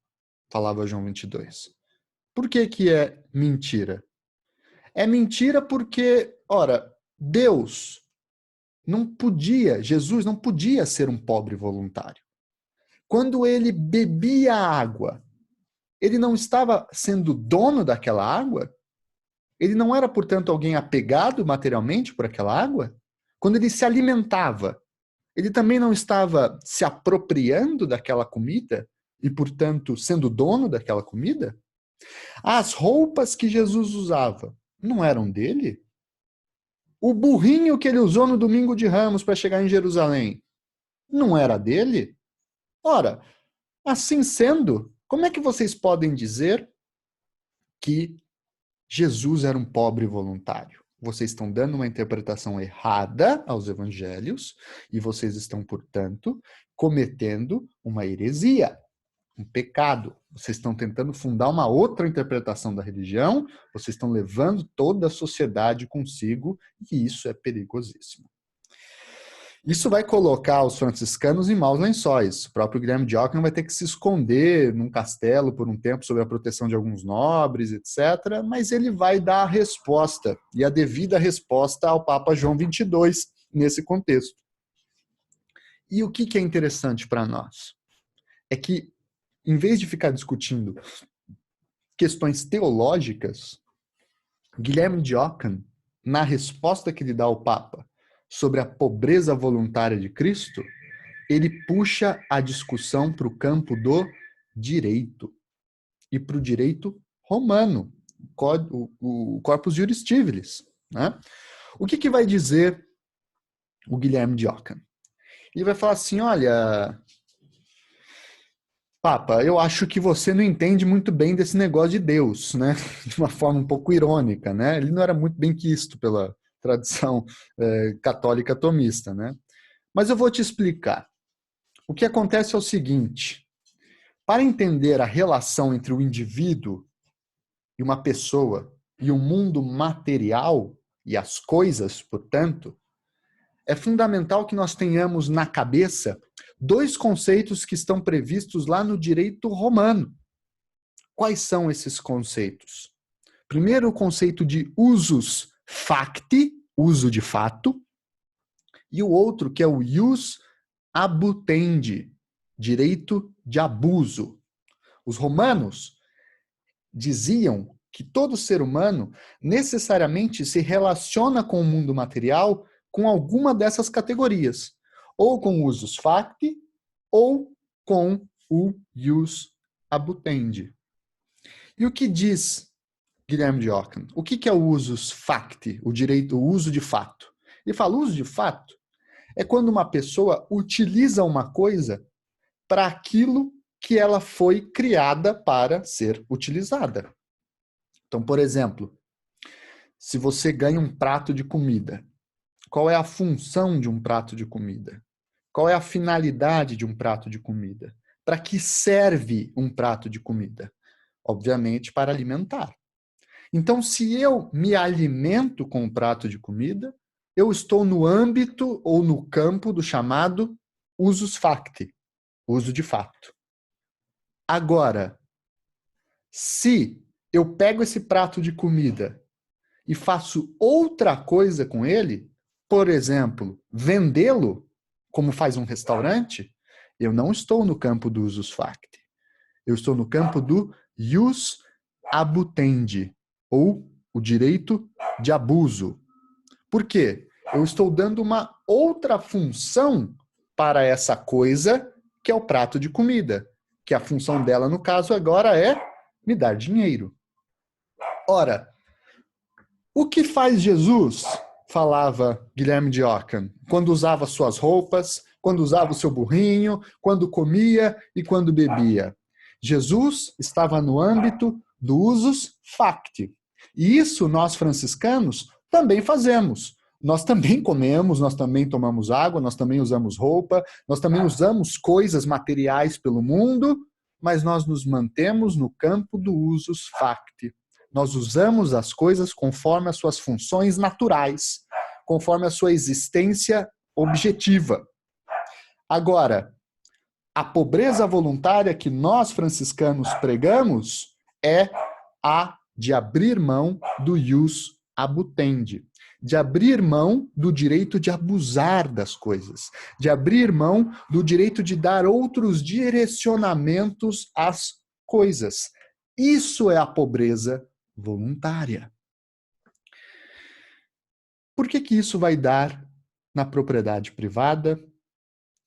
falava João 22. Por que que é mentira? É mentira porque, ora, Deus não podia, Jesus não podia ser um pobre voluntário. Quando ele bebia água, ele não estava sendo dono daquela água? Ele não era, portanto, alguém apegado materialmente por aquela água? Quando ele se alimentava, ele também não estava se apropriando daquela comida e, portanto, sendo dono daquela comida? As roupas que Jesus usava não eram dele? O burrinho que ele usou no domingo de Ramos para chegar em Jerusalém não era dele? Ora, assim sendo, como é que vocês podem dizer que Jesus era um pobre voluntário? Vocês estão dando uma interpretação errada aos evangelhos e vocês estão, portanto, cometendo uma heresia, um pecado. Vocês estão tentando fundar uma outra interpretação da religião, vocês estão levando toda a sociedade consigo e isso é perigosíssimo. Isso vai colocar os franciscanos em maus lençóis. O próprio Guilherme de Ockham vai ter que se esconder num castelo por um tempo sob a proteção de alguns nobres, etc. Mas ele vai dar a resposta, e a devida resposta ao Papa João 22 nesse contexto. E o que é interessante para nós? É que, em vez de ficar discutindo questões teológicas, Guilherme de Ockham, na resposta que ele dá ao Papa sobre a pobreza voluntária de Cristo, ele puxa a discussão para o campo do direito e para o direito romano, o Corpus Juris Civilis. Né? O que vai dizer o Guilherme de Ockham? Ele vai falar assim, olha, Papa, eu acho que você não entende muito bem desse negócio de Deus, né? De uma forma um pouco irônica, né? Ele não era muito bem quisto pela tradição católica tomista, né? Mas eu vou te explicar. O que acontece é o seguinte, para entender a relação entre o indivíduo e uma pessoa e o mundo material e as coisas, portanto, é fundamental que nós tenhamos na cabeça dois conceitos que estão previstos lá no direito romano. Quais são esses conceitos? Primeiro, o conceito de usus facti, uso de fato, e o outro que é o ius abutendi, direito de abuso. Os romanos diziam que todo ser humano necessariamente se relaciona com o mundo material com alguma dessas categorias, ou com o usus facti, ou com o ius abutendi. E o que diz Guilherme de Ockham? O que é o usus facti, o direito, o uso de fato? Ele fala, uso de fato é quando uma pessoa utiliza uma coisa para aquilo que ela foi criada para ser utilizada. Então, por exemplo, se você ganha um prato de comida, qual é a função de um prato de comida? Qual é a finalidade de um prato de comida? Para que serve um prato de comida? Obviamente, para alimentar. Então, se eu me alimento com um prato de comida, eu estou no âmbito ou no campo do chamado usus facti, uso de fato. Agora, se eu pego esse prato de comida e faço outra coisa com ele, por exemplo, vendê-lo, como faz um restaurante, eu não estou no campo do usus facti. Eu estou no campo do ius abutendi, ou o direito de abuso. Por quê? Eu estou dando uma outra função para essa coisa que é o prato de comida, que a função dela, no caso, agora é me dar dinheiro. Ora, o que faz Jesus, falava Guilherme de Ockham, quando usava suas roupas, quando usava o seu burrinho, quando comia e quando bebia? Jesus estava no âmbito do usus facti. E isso nós franciscanos também fazemos. Nós também comemos, nós também tomamos água, nós também usamos roupa, nós também usamos coisas materiais pelo mundo, mas nós nos mantemos no campo do usus facti. Nós usamos as coisas conforme as suas funções naturais, conforme a sua existência objetiva. Agora, a pobreza voluntária que nós franciscanos pregamos é a de abrir mão do ius abutendi, de abrir mão do direito de abusar das coisas, de abrir mão do direito de dar outros direcionamentos às coisas. Isso é a pobreza voluntária. Por que isso vai dar na propriedade privada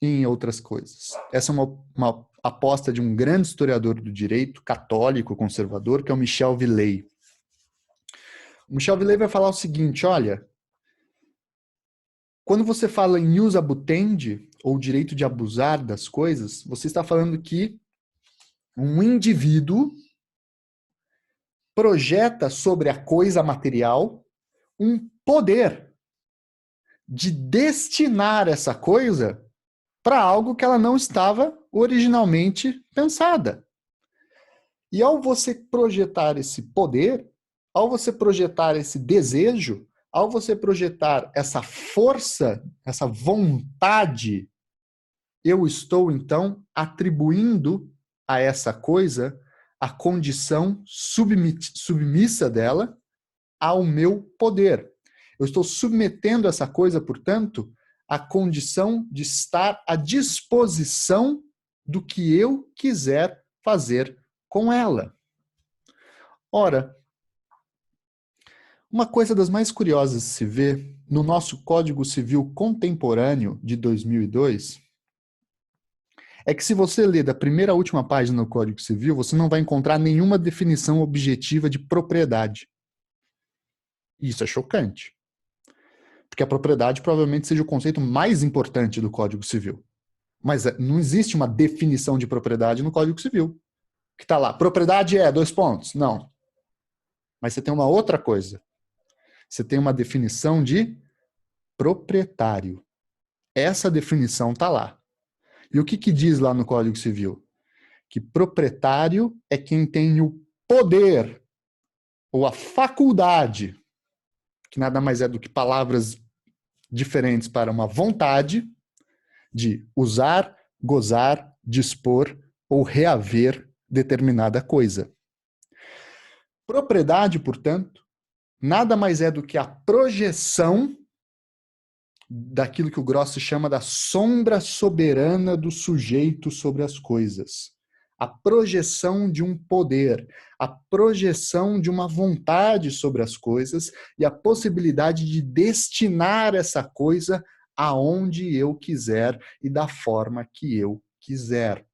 e em outras coisas? Essa é uma aposta de um grande historiador do direito, católico, conservador, que é o Michel Villey. O Michel Villey vai falar o seguinte, olha, quando você fala em ius abutendi, ou direito de abusar das coisas, você está falando que um indivíduo projeta sobre a coisa material um poder de destinar essa coisa para algo que ela não estava originalmente pensada. E ao você projetar esse poder, ao você projetar esse desejo, ao você projetar essa força, essa vontade, eu estou, então, atribuindo a essa coisa a condição submissa dela ao meu poder. Eu estou submetendo essa coisa, portanto, à condição de estar à disposição do que eu quiser fazer com ela. Ora, uma coisa das mais curiosas de se ver no nosso Código Civil contemporâneo de 2002 é que se você ler da primeira à última página do Código Civil, você não vai encontrar nenhuma definição objetiva de propriedade. E isso é chocante. Porque a propriedade provavelmente seja o conceito mais importante do Código Civil. Mas não existe uma definição de propriedade no Código Civil. Que está lá, propriedade é, : Não. Mas você tem uma outra coisa. Você tem uma definição de proprietário. Essa definição está lá. E o que diz lá no Código Civil? Que proprietário é quem tem o poder ou a faculdade, que nada mais é do que palavras diferentes para uma vontade de usar, gozar, dispor ou reaver determinada coisa. Propriedade, portanto, nada mais é do que a projeção daquilo que o Gross chama da sombra soberana do sujeito sobre as coisas. A projeção de um poder, a projeção de uma vontade sobre as coisas e a possibilidade de destinar essa coisa aonde eu quiser e da forma que eu quiser.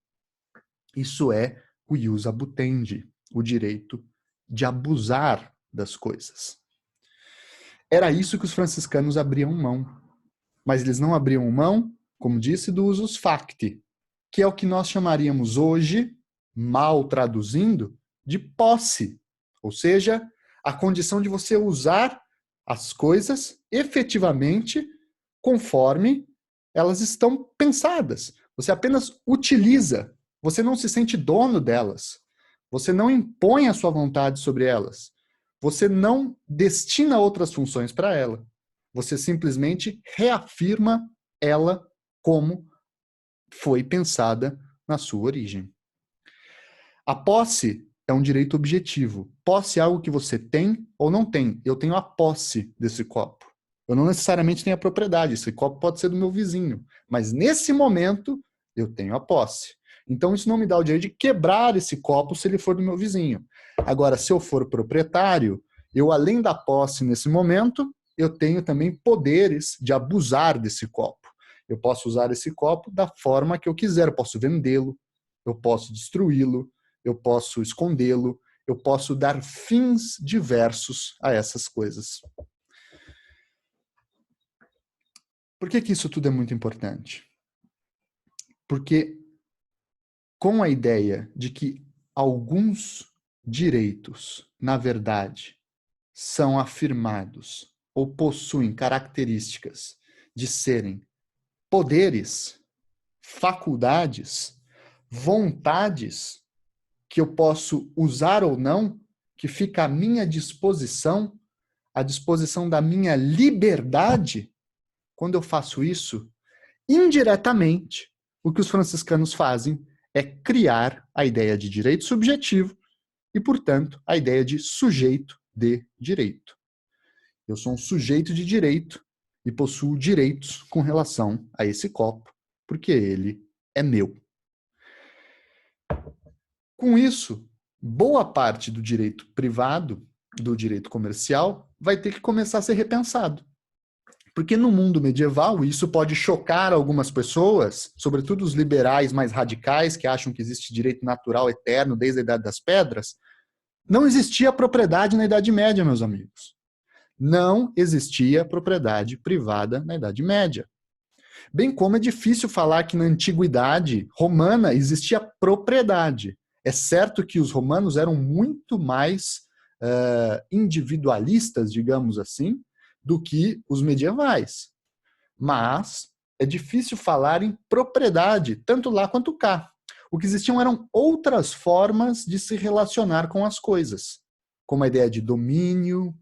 Isso é o ius abutendi, o direito de abusar das coisas. Era isso que os franciscanos abriam mão. Mas eles não abriam mão, como disse, do usus facti, que é o que nós chamaríamos hoje, mal traduzindo, de posse. Ou seja, a condição de você usar as coisas efetivamente conforme Elas estão pensadas. Você apenas utiliza. Você não se sente dono delas. Você não impõe a sua vontade sobre elas. Você não destina outras funções para ela. Você simplesmente reafirma ela como foi pensada na sua origem. A posse é um direito objetivo. Posse é algo que você tem ou não tem. Eu tenho a posse desse copo. Eu não necessariamente tenho a propriedade. Esse copo pode ser do meu vizinho. Mas nesse momento, eu tenho a posse. Então, isso não me dá o direito de quebrar esse copo se ele for do meu vizinho. Agora, se eu for proprietário, eu, além da posse nesse momento, eu tenho também poderes de abusar desse copo. Eu posso usar esse copo da forma que eu quiser. Eu posso vendê-lo, eu posso destruí-lo, eu posso escondê-lo, eu posso dar fins diversos a essas coisas. Por que isso tudo é muito importante? Porque com a ideia de que alguns direitos, na verdade, são afirmados ou possuem características de serem poderes, faculdades, vontades que eu posso usar ou não, que fica à minha disposição, à disposição da minha liberdade, quando eu faço isso, indiretamente, o que os franciscanos fazem é criar a ideia de direito subjetivo e, portanto, a ideia de sujeito de direito. Eu sou um sujeito de direito e possuo direitos com relação a esse copo, porque ele é meu. Com isso, boa parte do direito privado, do direito comercial, vai ter que começar a ser repensado. Porque no mundo medieval, e isso pode chocar algumas pessoas, sobretudo os liberais mais radicais, que acham que existe direito natural eterno desde a Idade das Pedras, não existia propriedade na Idade Média, meus amigos. Não existia propriedade privada na Idade Média. Bem como é difícil falar que na Antiguidade Romana existia propriedade. É certo que os romanos eram muito mais individualistas, digamos assim, do que os medievais. Mas é difícil falar em propriedade, tanto lá quanto cá. O que existiam eram outras formas de se relacionar com as coisas, como a ideia de domínio,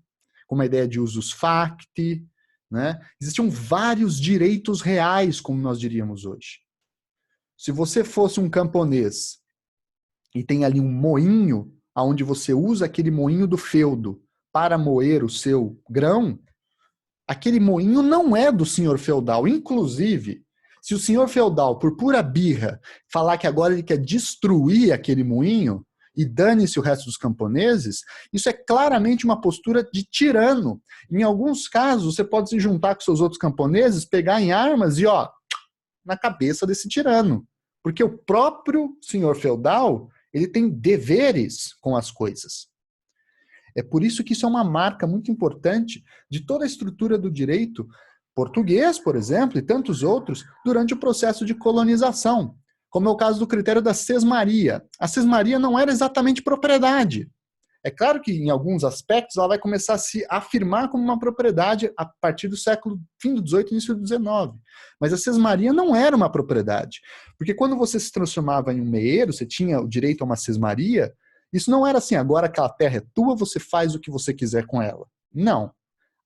como a ideia de usus facti, né? Existiam vários direitos reais, como nós diríamos hoje. Se você fosse um camponês e tem ali um moinho, onde você usa aquele moinho do feudo para moer o seu grão, aquele moinho não é do senhor feudal. Inclusive, se o senhor feudal, por pura birra, falar que agora ele quer destruir aquele moinho e dane-se o resto dos camponeses, isso é claramente uma postura de tirano. Em alguns casos, você pode se juntar com seus outros camponeses, pegar em armas e, na cabeça desse tirano. Porque o próprio senhor feudal, ele tem deveres com as coisas. É por isso que isso é uma marca muito importante de toda a estrutura do direito português, por exemplo, e tantos outros, durante o processo de colonização, como é o caso do critério da sesmaria. A sesmaria não era exatamente propriedade. É claro que, em alguns aspectos, ela vai começar a se afirmar como uma propriedade a partir do século, fim do XVIII, início do XIX. Mas a sesmaria não era uma propriedade. Porque quando você se transformava em um meeiro, você tinha o direito a uma sesmaria, isso não era assim, agora aquela terra é tua, você faz o que você quiser com ela. Não.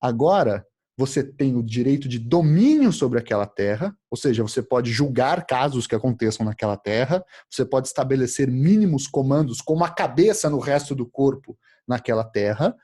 Agora, você tem o direito de domínio sobre aquela terra, ou seja, você pode julgar casos que aconteçam naquela terra, você pode estabelecer mínimos comandos como a cabeça no resto do corpo naquela terra,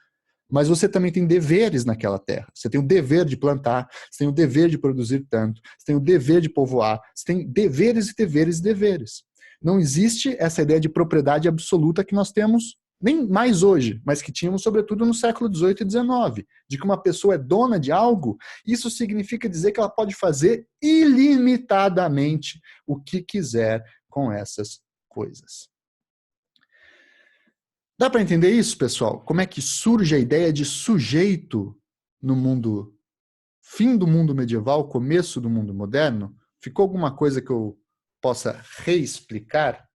mas você também tem deveres naquela terra. Você tem o dever de plantar, você tem o dever de produzir tanto, você tem o dever de povoar, você tem deveres e deveres e deveres. Não existe essa ideia de propriedade absoluta que nós temos nem mais hoje, mas que tínhamos sobretudo no século XVIII e XIX, de que uma pessoa é dona de algo, isso significa dizer que ela pode fazer ilimitadamente o que quiser com essas coisas. Dá para entender isso, pessoal? Como é que surge a ideia de sujeito no mundo, fim do mundo medieval, começo do mundo moderno? Ficou alguma coisa que eu possa reexplicar?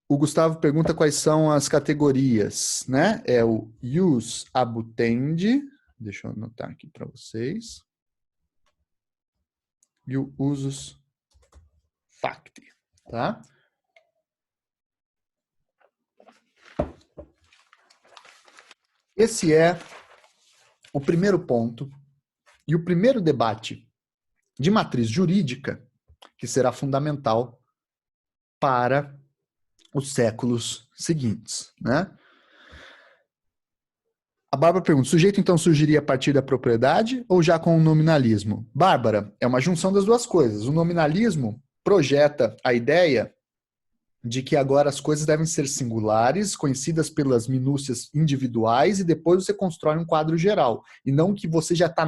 O Gustavo pergunta quais são as categorias, né? É o ius abutendi, deixa eu anotar aqui para vocês. e o usus facti, tá? Esse é o primeiro ponto e o primeiro debate de matriz jurídica que será fundamental para os séculos seguintes, né? A Bárbara pergunta, o sujeito então surgiria a partir da propriedade ou já com o nominalismo? Bárbara, é uma junção das duas coisas. O nominalismo projeta a ideia de que agora as coisas devem ser singulares, conhecidas pelas minúcias individuais, e depois você constrói um quadro geral. E não que você já está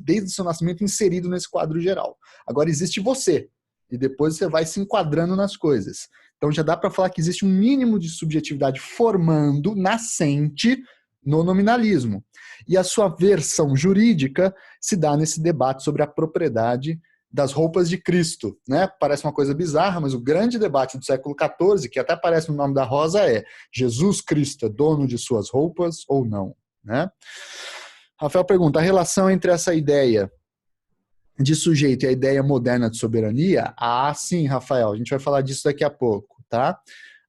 desde o seu nascimento inserido nesse quadro geral. Agora existe você, e depois você vai se enquadrando nas coisas. Então já dá para falar que existe um mínimo de subjetividade formando, nascente, no nominalismo. E a sua versão jurídica se dá nesse debate sobre a propriedade das roupas de Cristo, né? Parece uma coisa bizarra, mas o grande debate do século XIV, que até aparece no nome da Rosa, é: Jesus Cristo é dono de suas roupas ou não, né? Rafael pergunta, a relação entre essa ideia de sujeito e a ideia moderna de soberania? Ah, sim, Rafael, a gente vai falar disso daqui a pouco, tá?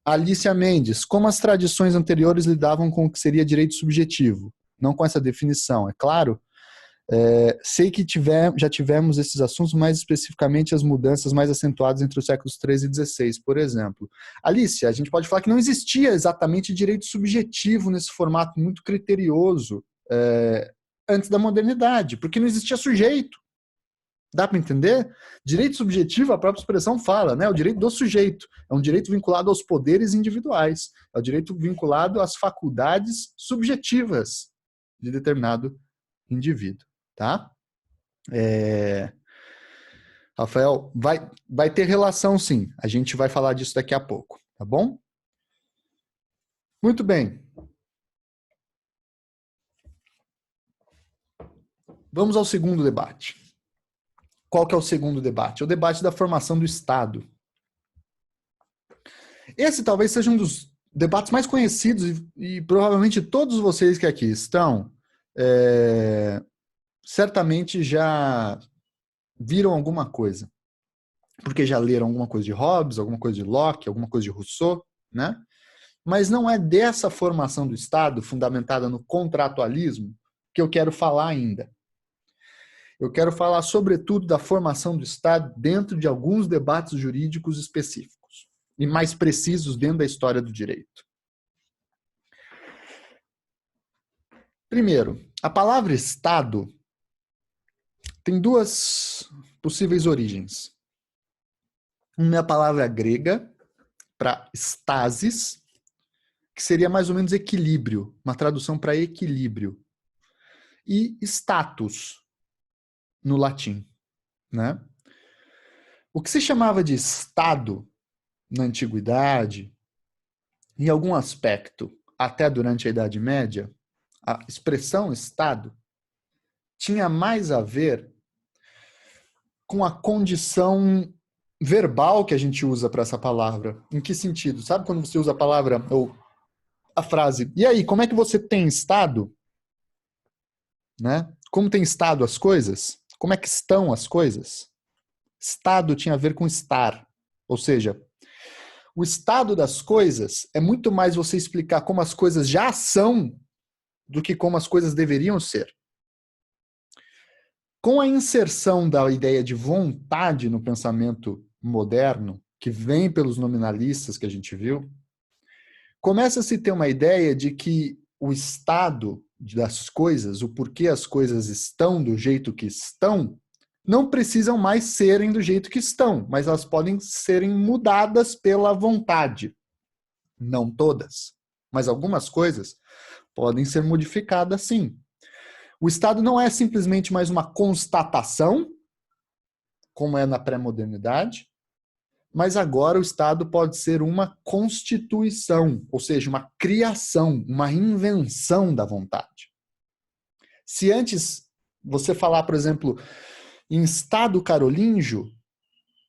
Alicia Mendes, como as tradições anteriores lidavam com o que seria direito subjetivo? Não com essa definição, é claro? Sei que já tivemos esses assuntos, mais especificamente as mudanças mais acentuadas entre os séculos XIII e XVI, por exemplo. Alicia, a gente pode falar que não existia exatamente direito subjetivo nesse formato muito criterioso antes da modernidade, porque não existia sujeito. Dá para entender? Direito subjetivo, a própria expressão fala, né? O direito do sujeito. É um direito vinculado aos poderes individuais. É o direito vinculado às faculdades subjetivas de determinado indivíduo. Tá? Rafael, vai ter relação sim. A gente vai falar disso daqui a pouco, tá bom? Muito bem. Vamos ao segundo debate. Qual que é o segundo debate? É o debate da formação do Estado. Esse talvez seja um dos debates mais conhecidos e provavelmente todos vocês que aqui estão certamente já viram alguma coisa. Porque já leram alguma coisa de Hobbes, alguma coisa de Locke, alguma coisa de Rousseau, né? Mas não é dessa formação do Estado, fundamentada no contratualismo, que eu quero falar ainda. Eu quero falar, sobretudo, da formação do Estado dentro de alguns debates jurídicos específicos e mais precisos dentro da história do direito. Primeiro, a palavra Estado tem duas possíveis origens. Uma é a palavra grega, para stasis, que seria mais ou menos equilíbrio, uma tradução para equilíbrio. E status, no latim, né? O que se chamava de Estado na antiguidade, em algum aspecto, até durante a Idade Média, a expressão Estado tinha mais a ver com a condição verbal que a gente usa para essa palavra. Em que sentido? Sabe quando você usa a palavra ou a frase, e aí, como é que você tem estado? Né? Como tem estado as coisas? Como é que estão as coisas? Estado tinha a ver com estar. Ou seja, o estado das coisas é muito mais você explicar como as coisas já são do que como as coisas deveriam ser. Com a inserção da ideia de vontade no pensamento moderno, que vem pelos nominalistas que a gente viu, começa a se ter uma ideia de que o estado das coisas, o porquê as coisas estão do jeito que estão, não precisam mais serem do jeito que estão, mas elas podem serem mudadas pela vontade. Não todas, mas algumas coisas podem ser modificadas sim. O Estado não é simplesmente mais uma constatação, como é na pré-modernidade, mas agora o Estado pode ser uma constituição, ou seja, uma criação, uma invenção da vontade. Se antes você falar, por exemplo, em Estado carolíngio,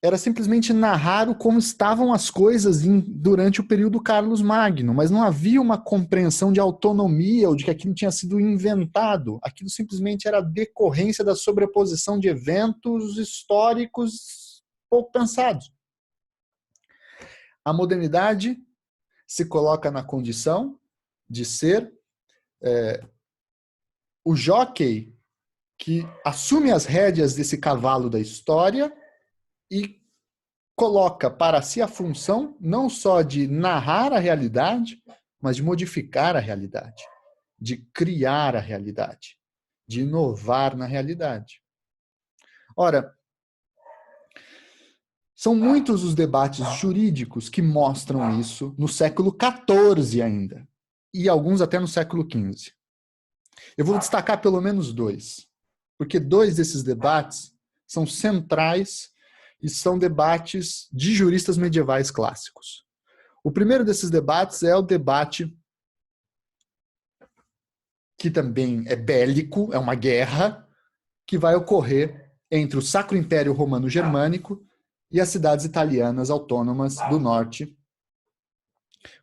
era simplesmente narrar como estavam as coisas durante o período Carlos Magno, mas não havia uma compreensão de autonomia ou de que aquilo tinha sido inventado. Aquilo simplesmente era decorrência da sobreposição de eventos históricos pouco pensados. A modernidade se coloca na condição de ser o jockey que assume as rédeas desse cavalo da história e coloca para si a função não só de narrar a realidade, mas de modificar a realidade, de criar a realidade, de inovar na realidade. Ora, são muitos os debates jurídicos que mostram isso no século XIV ainda, e alguns até no século XV. Eu vou destacar pelo menos dois, porque dois desses debates são centrais e são debates de juristas medievais clássicos. O primeiro desses debates é o debate que também é bélico, é uma guerra, que vai ocorrer entre o Sacro Império Romano Germânico e as cidades italianas autônomas do norte,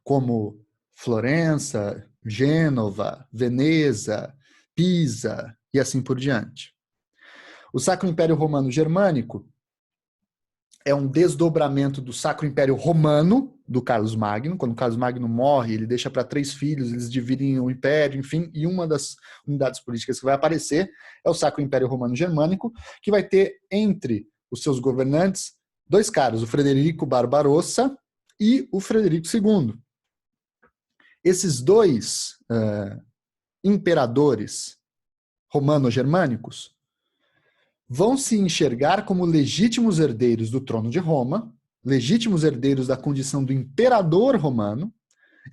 como Florença, Gênova, Veneza, Pisa e assim por diante. O Sacro Império Romano Germânico é um desdobramento do Sacro Império Romano, do Carlos Magno. Quando o Carlos Magno morre, ele deixa para 3 filhos, eles dividem o império, enfim, e uma das unidades políticas que vai aparecer é o Sacro Império Romano Germânico, que vai ter entre os seus governantes 2 caras, o Frederico Barbarossa e o Frederico II. Esses 2 imperadores romano-germânicos vão se enxergar como legítimos herdeiros do trono de Roma, legítimos herdeiros da condição do imperador romano,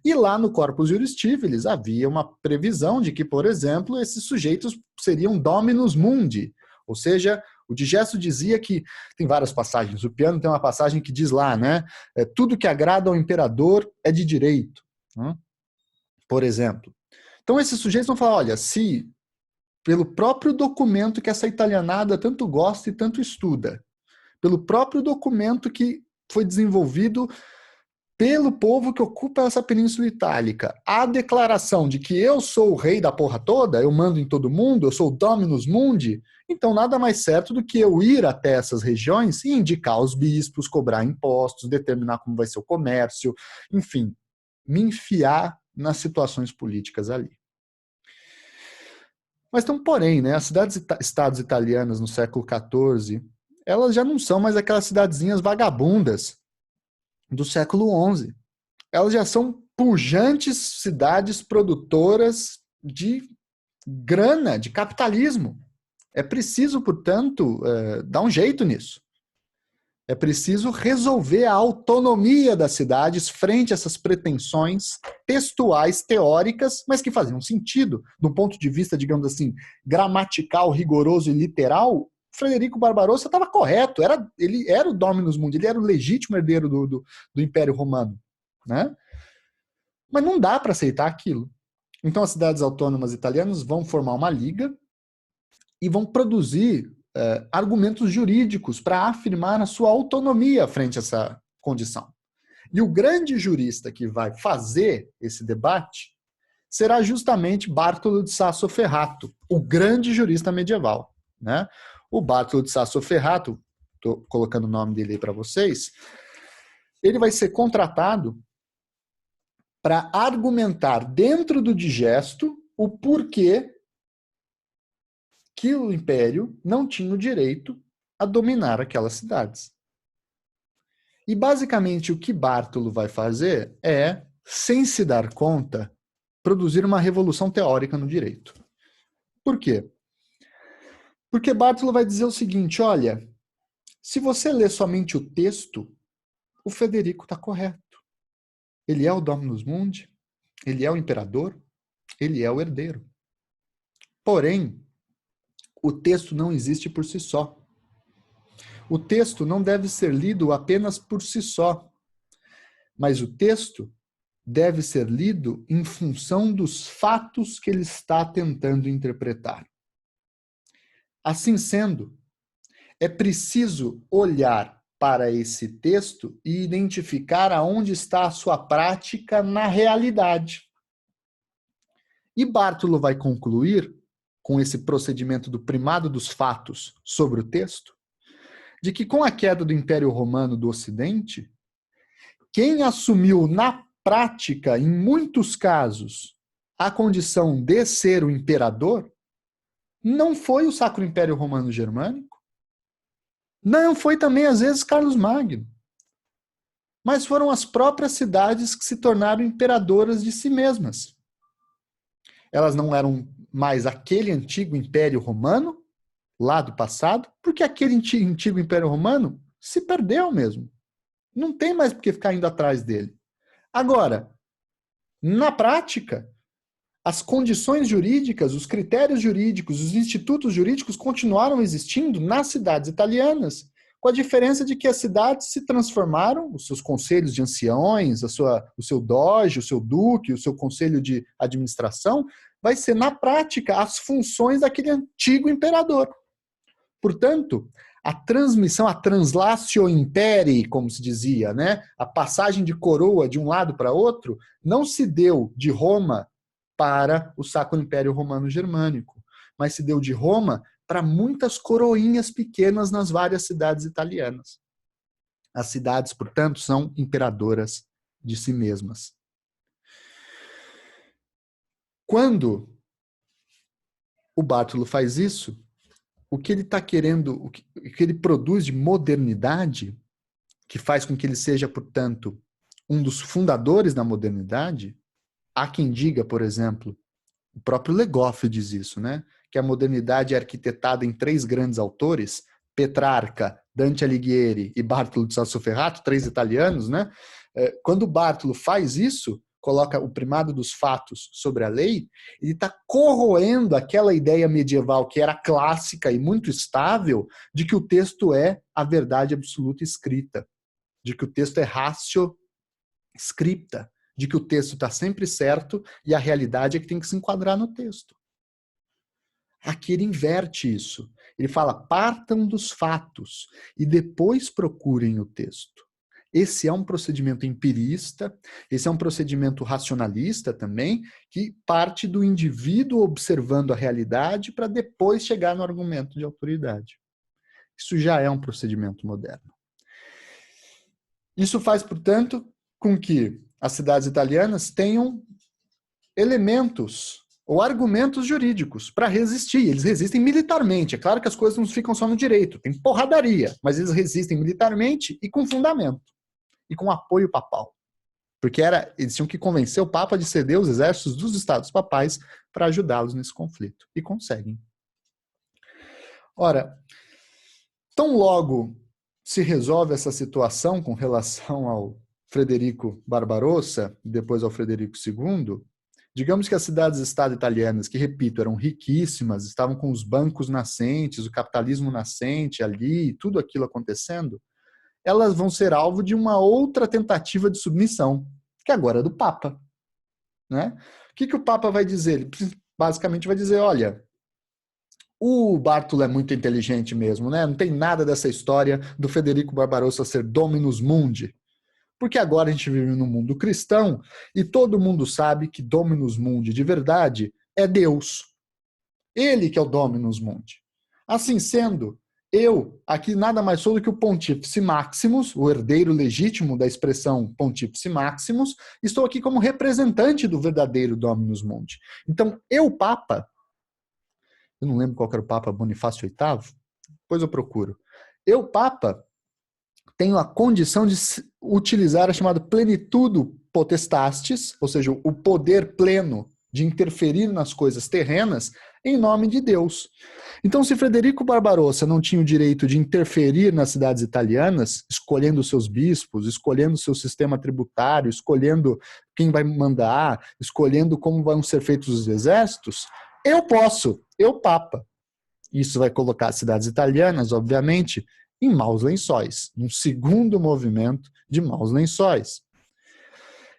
e lá no Corpus Juris Civilis havia uma previsão de que, por exemplo, esses sujeitos seriam dominus mundi, ou seja, o digesto dizia que, tem várias passagens, o Piano tem uma passagem que diz lá, né, tudo que agrada ao imperador é de direito, né? Por exemplo. Então esses sujeitos vão falar, olha, se pelo próprio documento que essa italianada tanto gosta e tanto estuda, pelo próprio documento que foi desenvolvido pelo povo que ocupa essa Península Itálica, a declaração de que eu sou o rei da porra toda, eu mando em todo mundo, eu sou o dominus mundi, então nada mais certo do que eu ir até essas regiões e indicar os bispos, cobrar impostos, determinar como vai ser o comércio, enfim, me enfiar nas situações políticas ali. Mas tem um porém, né? As cidades-estados italianas no século XIV, elas já não são mais aquelas cidadezinhas vagabundas do século XI. Elas já são pujantes cidades produtoras de grana, de capitalismo. É preciso, portanto, dar um jeito nisso. É preciso resolver a autonomia das cidades frente a essas pretensões textuais, teóricas, mas que faziam sentido. Do ponto de vista, digamos assim, gramatical, rigoroso e literal, Frederico Barbarossa estava correto. Ele era o dominus mundi, ele era o legítimo herdeiro do Império Romano, né? Mas não dá para aceitar aquilo. Então as cidades autônomas italianas vão formar uma liga e vão produzir argumentos jurídicos para afirmar a sua autonomia frente a essa condição. E o grande jurista que vai fazer esse debate será justamente Bartolo de Sassoferrato, o grande jurista medieval, né? O Bartolo de Sassoferrato, estou colocando o nome dele aí para vocês, ele vai ser contratado para argumentar dentro do digesto o porquê que o império não tinha o direito a dominar aquelas cidades. E basicamente o que Bartolo vai fazer é, sem se dar conta, produzir uma revolução teórica no direito. Por quê? Porque Bartolo vai dizer o seguinte, olha, se você lê somente o texto, o Frederico está correto. Ele é o dominus mundi, ele é o imperador, ele é o herdeiro. Porém, o texto não existe por si só. O texto não deve ser lido apenas por si só, mas o texto deve ser lido em função dos fatos que ele está tentando interpretar. Assim sendo, é preciso olhar para esse texto e identificar aonde está a sua prática na realidade. E Bartolo vai concluir, com esse procedimento do primado dos fatos sobre o texto, de que com a queda do Império Romano do Ocidente, quem assumiu na prática, em muitos casos, a condição de ser o imperador, não foi o Sacro Império Romano Germânico, não foi também, às vezes, Carlos Magno, mas foram as próprias cidades que se tornaram imperadoras de si mesmas. Elas não eram mais aquele antigo Império Romano, lá do passado, porque aquele antigo Império Romano se perdeu mesmo. Não tem mais por que ficar indo atrás dele. Agora, na prática, as condições jurídicas, os critérios jurídicos, os institutos jurídicos continuaram existindo nas cidades italianas, com a diferença de que as cidades se transformaram, os seus conselhos de anciões, o seu doge, o seu duque, o seu conselho de administração, vai ser, na prática, as funções daquele antigo imperador. Portanto, a transmissão, a translatio imperii, como se dizia, né? A passagem de coroa de um lado para outro, não se deu de Roma para o Sacro Império Romano Germânico, mas se deu de Roma para muitas coroinhas pequenas nas várias cidades italianas. As cidades, portanto, são imperadoras de si mesmas. Quando o Bartolo faz isso, o que ele está querendo, o que ele produz de modernidade, que faz com que ele seja, portanto, um dos fundadores da modernidade, há quem diga, por exemplo, o próprio Legoff diz isso, né? Que a modernidade é arquitetada em 3 grandes autores, Petrarca, Dante Alighieri e Bartolo di Sassoferrato, 3 italianos, né? Quando Bartolo faz isso, coloca o primado dos fatos sobre a lei, ele está corroendo aquela ideia medieval que era clássica e muito estável de que o texto é a verdade absoluta escrita, de que o texto é ratio scripta, de que o texto está sempre certo e a realidade é que tem que se enquadrar no texto. Aqui ele inverte isso. Ele fala, partam dos fatos e depois procurem o texto. Esse é um procedimento empirista, esse é um procedimento racionalista também, que parte do indivíduo observando a realidade para depois chegar no argumento de autoridade. Isso já é um procedimento moderno. Isso faz, portanto, com que as cidades italianas tenham elementos ou argumentos jurídicos para resistir. Eles resistem militarmente. É claro que as coisas não ficam só no direito, tem porradaria, mas eles resistem militarmente e com fundamento, e com apoio papal. Porque eles tinham que convencer o Papa de ceder os exércitos dos estados papais para ajudá-los nesse conflito. E conseguem. Ora, tão logo se resolve essa situação com relação ao Frederico Barbarossa, e depois ao Frederico II, digamos que as cidades-estado italianas, que, repito, eram riquíssimas, estavam com os bancos nascentes, o capitalismo nascente ali, tudo aquilo acontecendo, elas vão ser alvo de uma outra tentativa de submissão, que agora é do Papa. Né? O que o Papa vai dizer? Ele basicamente vai dizer, olha, o Bartolo é muito inteligente mesmo, né? Não tem nada dessa história do Federico Barbarossa ser Dominus Mundi, porque agora a gente vive num mundo cristão e todo mundo sabe que Dominus Mundi de verdade é Deus. Ele que é o Dominus Mundi. Assim sendo, eu, aqui nada mais sou do que o Pontífice Maximus, o herdeiro legítimo da expressão Pontífice Maximus, estou aqui como representante do verdadeiro Dominus Mundi. Então, eu, Papa, eu não lembro qual era o Papa, Bonifácio VIII, depois eu procuro. Eu, Papa, tenho a condição de utilizar a chamada plenitudo potestastis, ou seja, o poder pleno de interferir nas coisas terrenas em nome de Deus. Então, se Frederico Barbarossa não tinha o direito de interferir nas cidades italianas, escolhendo seus bispos, escolhendo seu sistema tributário, escolhendo quem vai mandar, escolhendo como vão ser feitos os exércitos, eu posso, eu, Papa. Isso vai colocar as cidades italianas, obviamente, em maus lençóis, num segundo movimento de maus lençóis.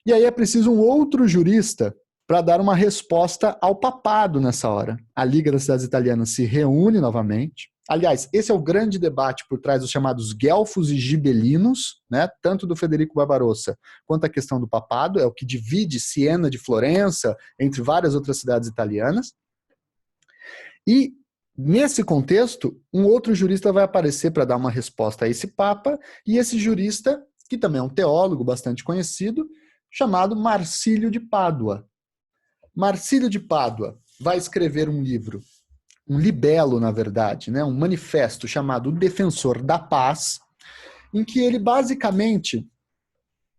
E aí é preciso um outro jurista para dar uma resposta ao papado nessa hora. A Liga das Cidades Italianas se reúne novamente, Aliás, esse é o grande debate por trás dos chamados guelfos e gibelinos, né? Tanto do Federico Barbarossa quanto a questão do papado, é o que divide Siena de Florença, entre várias outras cidades italianas. E, nesse contexto, um outro jurista vai aparecer para dar uma resposta a esse papa, e esse jurista, que também é um teólogo bastante conhecido, chamado Marcílio de Pádua. Marcílio de Pádua vai escrever um livro, um libelo, na verdade, né? Um manifesto chamado O Defensor da Paz, em que ele basicamente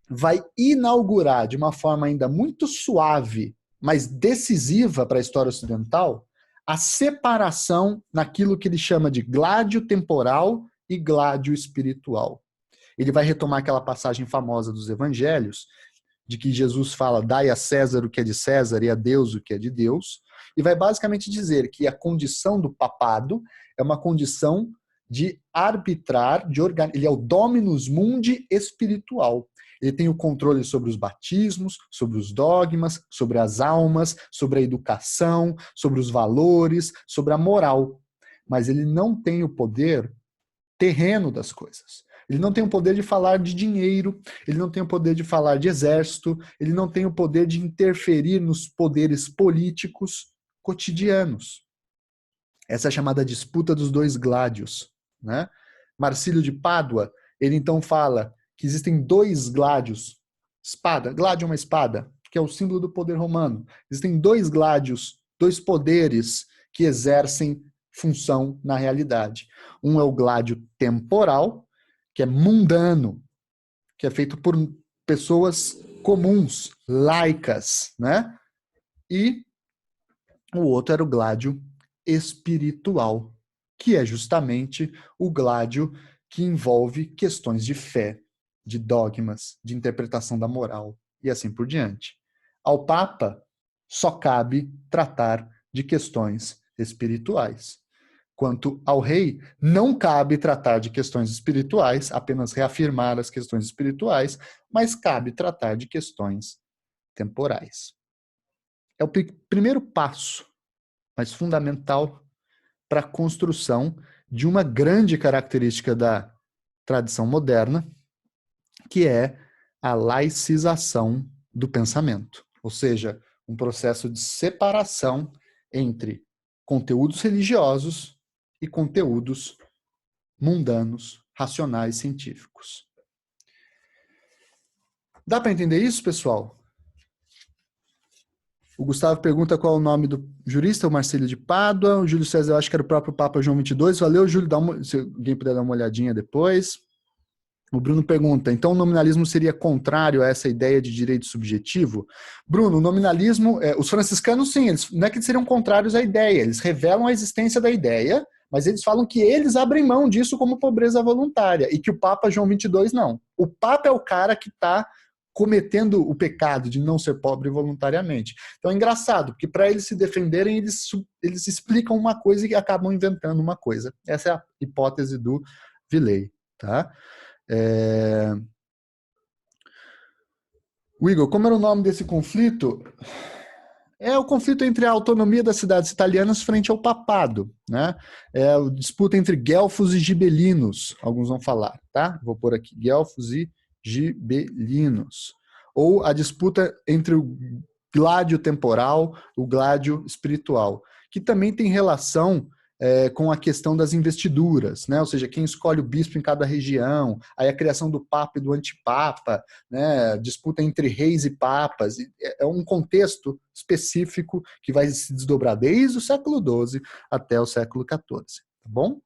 vai inaugurar de uma forma ainda muito suave, mas decisiva para a história ocidental, a separação naquilo que ele chama de gládio temporal e gládio espiritual. Ele vai retomar aquela passagem famosa dos evangelhos, de que Jesus fala, dai a César o que é de César e a Deus o que é de Deus, e vai basicamente dizer que a condição do papado é uma condição de arbitrar, ele é o dominus mundi espiritual. Ele tem o controle sobre os batismos, sobre os dogmas, sobre as almas, sobre a educação, sobre os valores, sobre a moral. Mas ele não tem o poder terreno das coisas. Ele não tem o poder de falar de dinheiro, ele não tem o poder de falar de exército, ele não tem o poder de interferir nos poderes políticos cotidianos. Essa é a chamada disputa dos dois gládios, né? Marcílio de Pádua, ele então fala que existem dois gládios. Espada, gládio é uma espada, que é o símbolo do poder romano. Existem dois gládios, dois poderes que exercem função na realidade. Um é o gládio temporal, que é mundano, que é feito por pessoas comuns, laicas, né? E o outro era o gládio espiritual, que é justamente o gládio que envolve questões de fé, de dogmas, de interpretação da moral e assim por diante. Ao Papa só cabe tratar de questões espirituais. Quanto ao rei, não cabe tratar de questões espirituais, apenas reafirmar as questões espirituais, mas cabe tratar de questões temporais. É o primeiro passo, mas fundamental, para a construção de uma grande característica da tradição moderna, que é a laicização do pensamento, ou seja, um processo de separação entre conteúdos religiosos e conteúdos mundanos, racionais, científicos. Dá para entender isso, pessoal? O Gustavo pergunta qual é o nome do jurista, o Marcílio de Pádua. O Júlio César, eu acho que era o próprio Papa João XXII. Valeu, Júlio, se alguém puder dar uma olhadinha depois. O Bruno pergunta, então o nominalismo seria contrário a essa ideia de direito subjetivo? Bruno, o nominalismo, os franciscanos, sim, eles, não é que eles seriam contrários à ideia, eles revelam a existência da ideia, mas eles falam que eles abrem mão disso como pobreza voluntária, e que o Papa João XXII não. O Papa é o cara que está cometendo o pecado de não ser pobre voluntariamente. Então é engraçado, porque para eles se defenderem, eles explicam uma coisa e acabam inventando uma coisa. Essa é a hipótese do Villei, tá? O Igor, como era o nome desse conflito? É o conflito entre a autonomia das cidades italianas frente ao papado, né? É a disputa entre guelfos e gibelinos, alguns vão falar, tá? Vou pôr aqui, guelfos e gibelinos. Ou a disputa entre o gládio temporal, o gládio espiritual, que também tem relação com a questão das investiduras, né? Ou seja, quem escolhe o bispo em cada região, aí a criação do papa e do antipapa, né? Disputa entre reis e papas, é um contexto específico que vai se desdobrar desde o século XII até o século XIV, tá bom?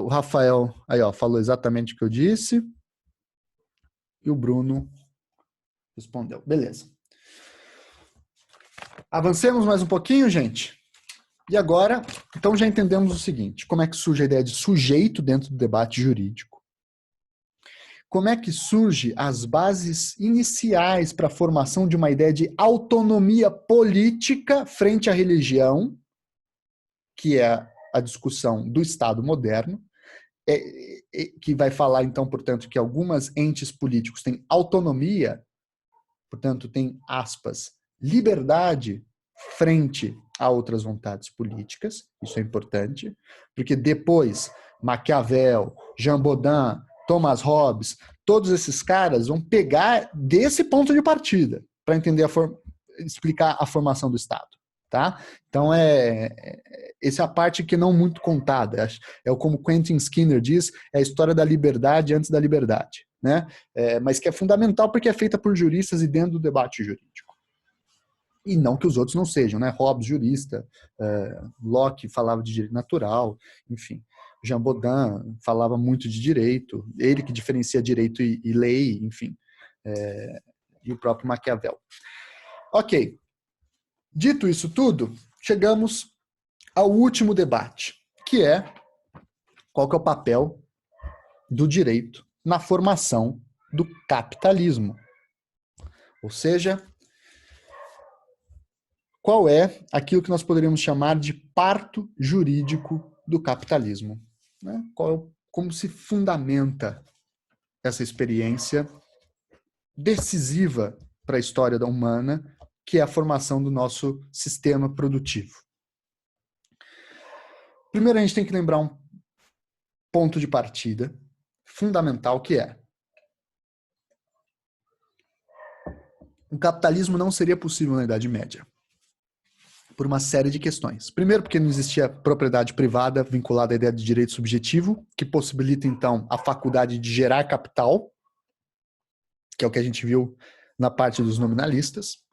O Rafael aí, ó, falou exatamente o que eu disse, e o Bruno respondeu. Beleza. Avancemos mais um pouquinho, gente? E agora, então já entendemos o seguinte, como é que surge a ideia de sujeito dentro do debate jurídico? Como é que surge as bases iniciais para a formação de uma ideia de autonomia política frente à religião, que é a discussão do Estado moderno, que vai falar, então, portanto, que algumas entes políticos têm autonomia, portanto, tem, aspas, liberdade frente a outras vontades políticas, isso é importante, porque depois Maquiavel, Jean Baudin, Thomas Hobbes, todos esses caras vão pegar desse ponto de partida para entender explicar a formação do Estado. Tá? Então, essa é a parte que não muito contada. É como Quentin Skinner diz, é a história da liberdade antes da liberdade. Né? Mas que é fundamental porque é feita por juristas e dentro do debate jurídico. E não que os outros não sejam, né? Hobbes, jurista, Locke falava de direito natural, enfim. Jean Baudin falava muito de direito, ele que diferencia direito e lei, enfim. E o próprio Maquiavel. Ok. Dito isso tudo, chegamos ao último debate, que é qual que é o papel do direito na formação do capitalismo. Ou seja, qual é aquilo que nós poderíamos chamar de parto jurídico do capitalismo? Né? Como se fundamenta essa experiência decisiva para a história da humana, que é a formação do nosso sistema produtivo. Primeiro, a gente tem que lembrar um ponto de partida fundamental, que é: o capitalismo não seria possível na Idade Média, por uma série de questões. Primeiro, porque não existia propriedade privada vinculada à ideia de direito subjetivo, que possibilita, então, a faculdade de gerar capital, que é o que a gente viu na parte dos nominalistas.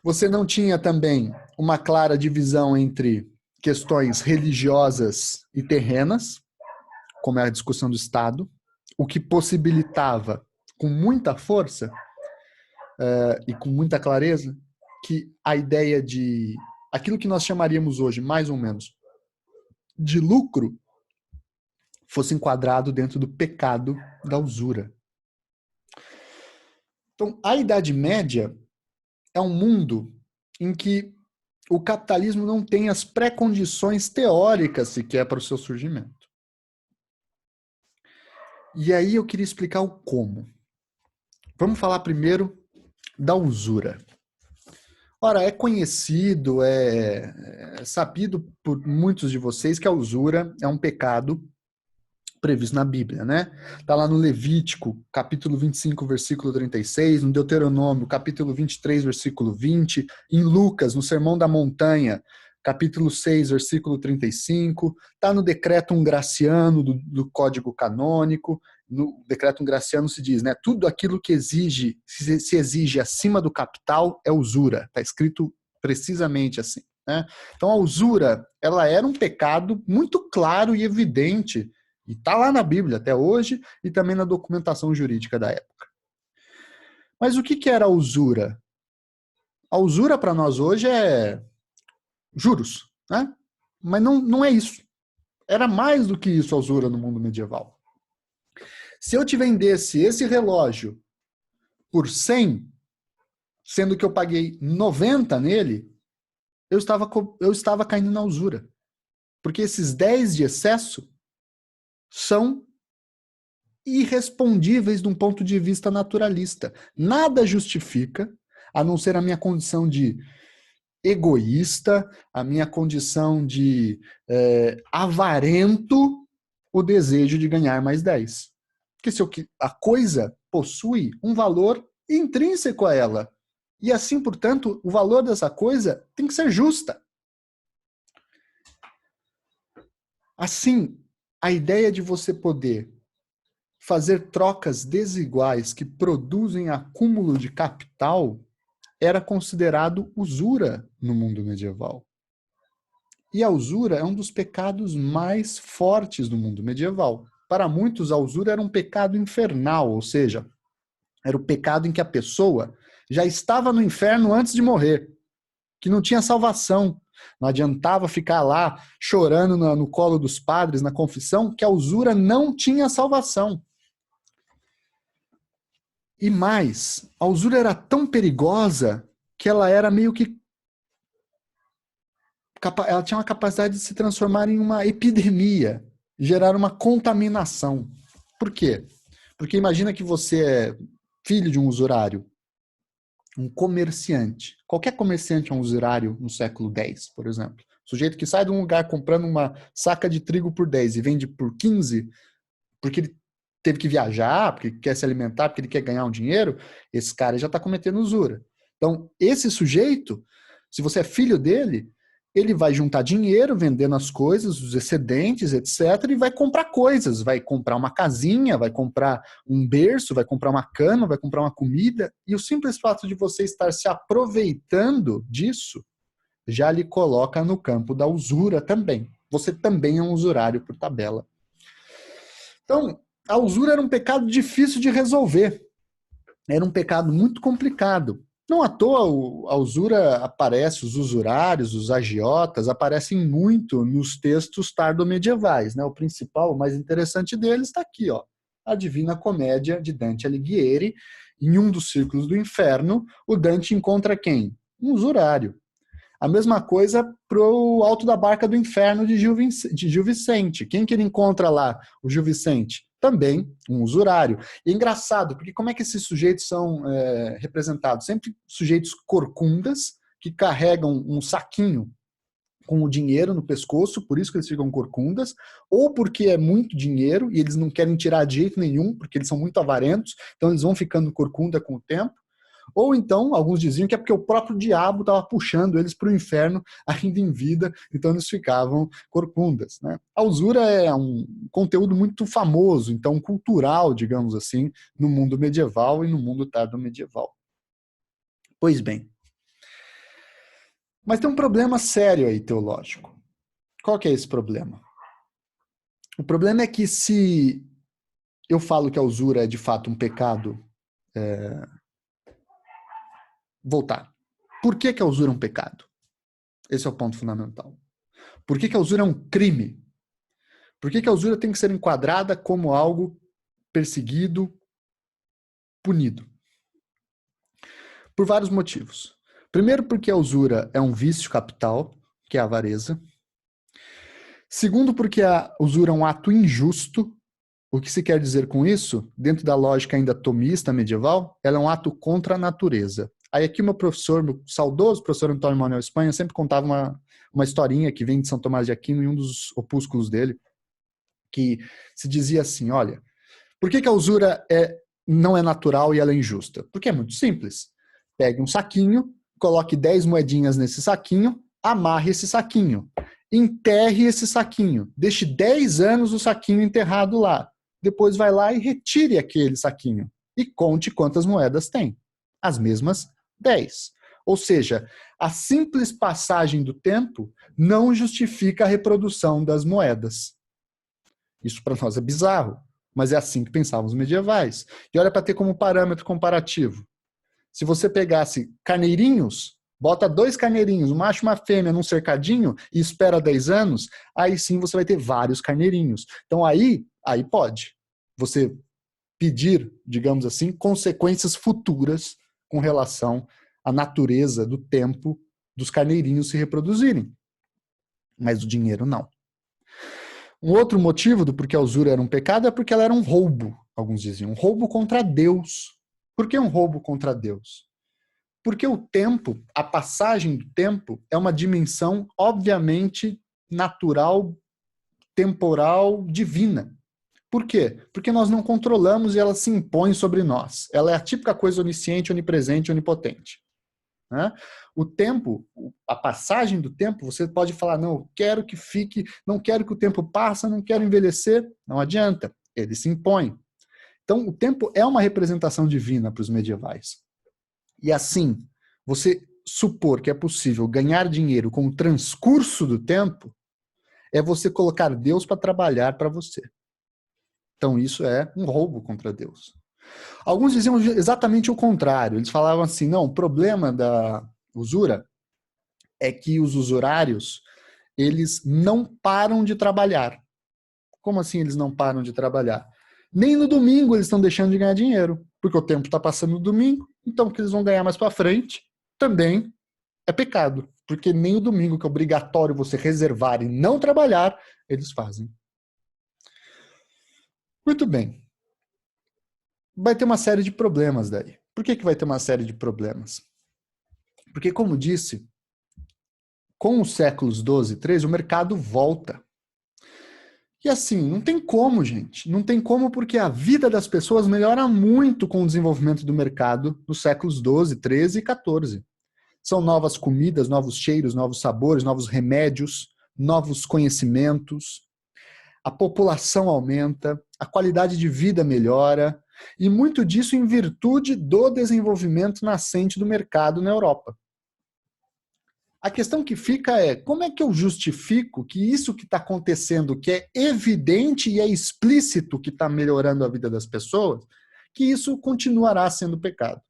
Você não tinha também uma clara divisão entre questões religiosas e terrenas, como é a discussão do Estado, o que possibilitava com muita força e com muita clareza que a ideia de aquilo que nós chamaríamos hoje, mais ou menos, de lucro, fosse enquadrado dentro do pecado da usura. Então, a Idade Média é um mundo em que o capitalismo não tem as pré-condições teóricas sequer para o seu surgimento. E aí eu queria explicar o como. Vamos falar primeiro da usura. Ora, é conhecido, é sabido por muitos de vocês que a usura é um pecado previsto na Bíblia, né? Está lá no Levítico, capítulo 25, versículo 36, no Deuteronômio, capítulo 23, versículo 20, em Lucas, no Sermão da Montanha, capítulo 6, versículo 35, está no Decretum Graciano do Código Canônico. No Decretum Graciano se diz, né, tudo aquilo que se exige acima do capital é usura. Está escrito precisamente assim. Né? Então a usura, ela era um pecado muito claro e evidente, e está lá na Bíblia até hoje, e também na documentação jurídica da época. Mas o que era a usura? A usura para nós hoje é juros, né? Mas não é isso. Era mais do que isso a usura no mundo medieval. Se eu te vendesse esse relógio por 100, sendo que eu paguei 90 nele, eu estava caindo na usura. Porque esses 10 de excesso são irrespondíveis de um ponto de vista naturalista. Nada justifica, a não ser a minha condição de egoísta, a minha condição de avarento, o desejo de ganhar mais 10. Porque se a coisa possui um valor intrínseco a ela, e assim, portanto, o valor dessa coisa tem que ser justa. Assim, a ideia de você poder fazer trocas desiguais que produzem acúmulo de capital era considerado usura no mundo medieval. E a usura é um dos pecados mais fortes do mundo medieval. Para muitos, a usura era um pecado infernal, ou seja, era o pecado em que a pessoa já estava no inferno antes de morrer, que não tinha salvação. Não adiantava ficar lá chorando no colo dos padres, na confissão, que a usura não tinha salvação. E mais, a usura era tão perigosa que ela era meio que... ela tinha uma capacidade de se transformar em uma epidemia, gerar uma contaminação. Por quê? Porque imagina que você é filho de um usurário. Um comerciante. Qualquer comerciante é um usurário no século X, por exemplo. Sujeito que sai de um lugar comprando uma saca de trigo por 10 e vende por 15, porque ele teve que viajar, porque ele quer se alimentar, porque ele quer ganhar um dinheiro, esse cara já está cometendo usura. Então, esse sujeito, se você é filho dele, ele vai juntar dinheiro vendendo as coisas, os excedentes, etc., e vai comprar coisas, vai comprar uma casinha, vai comprar um berço, vai comprar uma cama, vai comprar uma comida, e o simples fato de você estar se aproveitando disso já lhe coloca no campo da usura também. Você também é um usurário por tabela. Então, a usura era um pecado difícil de resolver. Era um pecado muito complicado. Não à toa a usura aparece, os usurários, os agiotas, aparecem muito nos textos tardomedievais, né? O principal, o mais interessante deles está aqui, ó. A Divina Comédia de Dante Alighieri. Em um dos círculos do inferno, o Dante encontra quem? Um usurário. A mesma coisa para o Alto da Barca do Inferno de Gil Vicente. Quem que ele encontra lá, o Gil Vicente? Também um usurário. E é engraçado, porque como é que esses sujeitos são representados? Sempre sujeitos corcundas, que carregam um saquinho com o dinheiro no pescoço, por isso que eles ficam corcundas, ou porque é muito dinheiro e eles não querem tirar de jeito nenhum, porque eles são muito avarentos, então eles vão ficando corcunda com o tempo. Ou então, alguns diziam que é porque o próprio diabo estava puxando eles para o inferno ainda em vida, então eles ficavam corcundas. Né? A usura é um conteúdo muito famoso, então cultural, digamos assim, no mundo medieval e no mundo tardo-medieval. Pois bem. Mas tem um problema sério aí, teológico. Qual que é esse problema? O problema é que se eu falo que a usura é de fato um pecado, voltar. Por que a usura é um pecado? Esse é o ponto fundamental. Por que a usura é um crime? Por que a usura tem que ser enquadrada como algo perseguido, punido? Por vários motivos. Primeiro, porque a usura é um vício capital, que é a avareza. Segundo, porque a usura é um ato injusto. O que se quer dizer com isso? Dentro da lógica ainda tomista medieval, ela é um ato contra a natureza. Aí aqui meu professor, meu saudoso professor Antônio Manuel Espanha, sempre contava uma historinha que vem de São Tomás de Aquino em um dos opúsculos dele, que se dizia assim, olha, por que a usura não é natural e ela é injusta? Porque é muito simples. Pegue um saquinho, coloque 10 moedinhas nesse saquinho, amarre esse saquinho, enterre esse saquinho, deixe 10 anos o saquinho enterrado lá. Depois vai lá e retire aquele saquinho e conte quantas moedas tem. As mesmas 10. Ou seja, a simples passagem do tempo não justifica a reprodução das moedas. Isso para nós é bizarro, mas é assim que pensavam os medievais. E olha para ter como parâmetro comparativo. Se você pegasse carneirinhos, bota 2 carneirinhos, um macho e uma fêmea num cercadinho e espera 10 anos, aí sim você vai ter vários carneirinhos. Então aí pode você pedir, digamos assim, consequências futuras com relação à natureza do tempo dos carneirinhos se reproduzirem. Mas o dinheiro não. Um outro motivo do porquê a usura era um pecado é porque ela era um roubo, alguns diziam, um roubo contra Deus. Por que um roubo contra Deus? Porque o tempo, a passagem do tempo, é uma dimensão obviamente natural, temporal, divina. Por quê? Porque nós não controlamos e ela se impõe sobre nós. Ela é a típica coisa onisciente, onipresente, onipotente. Né? O tempo, a passagem do tempo, você pode falar, não, eu quero que fique, não quero que o tempo passe, não quero envelhecer. Não adianta, ele se impõe. Então, o tempo é uma representação divina para os medievais. E assim, você supor que é possível ganhar dinheiro com o transcurso do tempo, é você colocar Deus para trabalhar para você. Então, isso é um roubo contra Deus. Alguns diziam exatamente o contrário. Eles falavam assim, não, o problema da usura é que os usurários, eles não param de trabalhar. Como assim eles não param de trabalhar? Nem no domingo eles estão deixando de ganhar dinheiro, porque o tempo está passando no domingo, então o que eles vão ganhar mais para frente também é pecado, porque nem o domingo, que é obrigatório você reservar e não trabalhar, eles fazem. Muito bem. Vai ter uma série de problemas daí. Por que vai ter uma série de problemas? Porque, como disse, com os séculos 12 e 13, o mercado volta. E assim, não tem como, gente. Não tem como porque a vida das pessoas melhora muito com o desenvolvimento do mercado nos séculos 12, 13 e 14. São novas comidas, novos cheiros, novos sabores, novos remédios, novos conhecimentos. A população aumenta, a qualidade de vida melhora, e muito disso em virtude do desenvolvimento nascente do mercado na Europa. A questão que fica é, como é que eu justifico que isso que está acontecendo, que é evidente e é explícito que está melhorando a vida das pessoas, que isso continuará sendo pecado?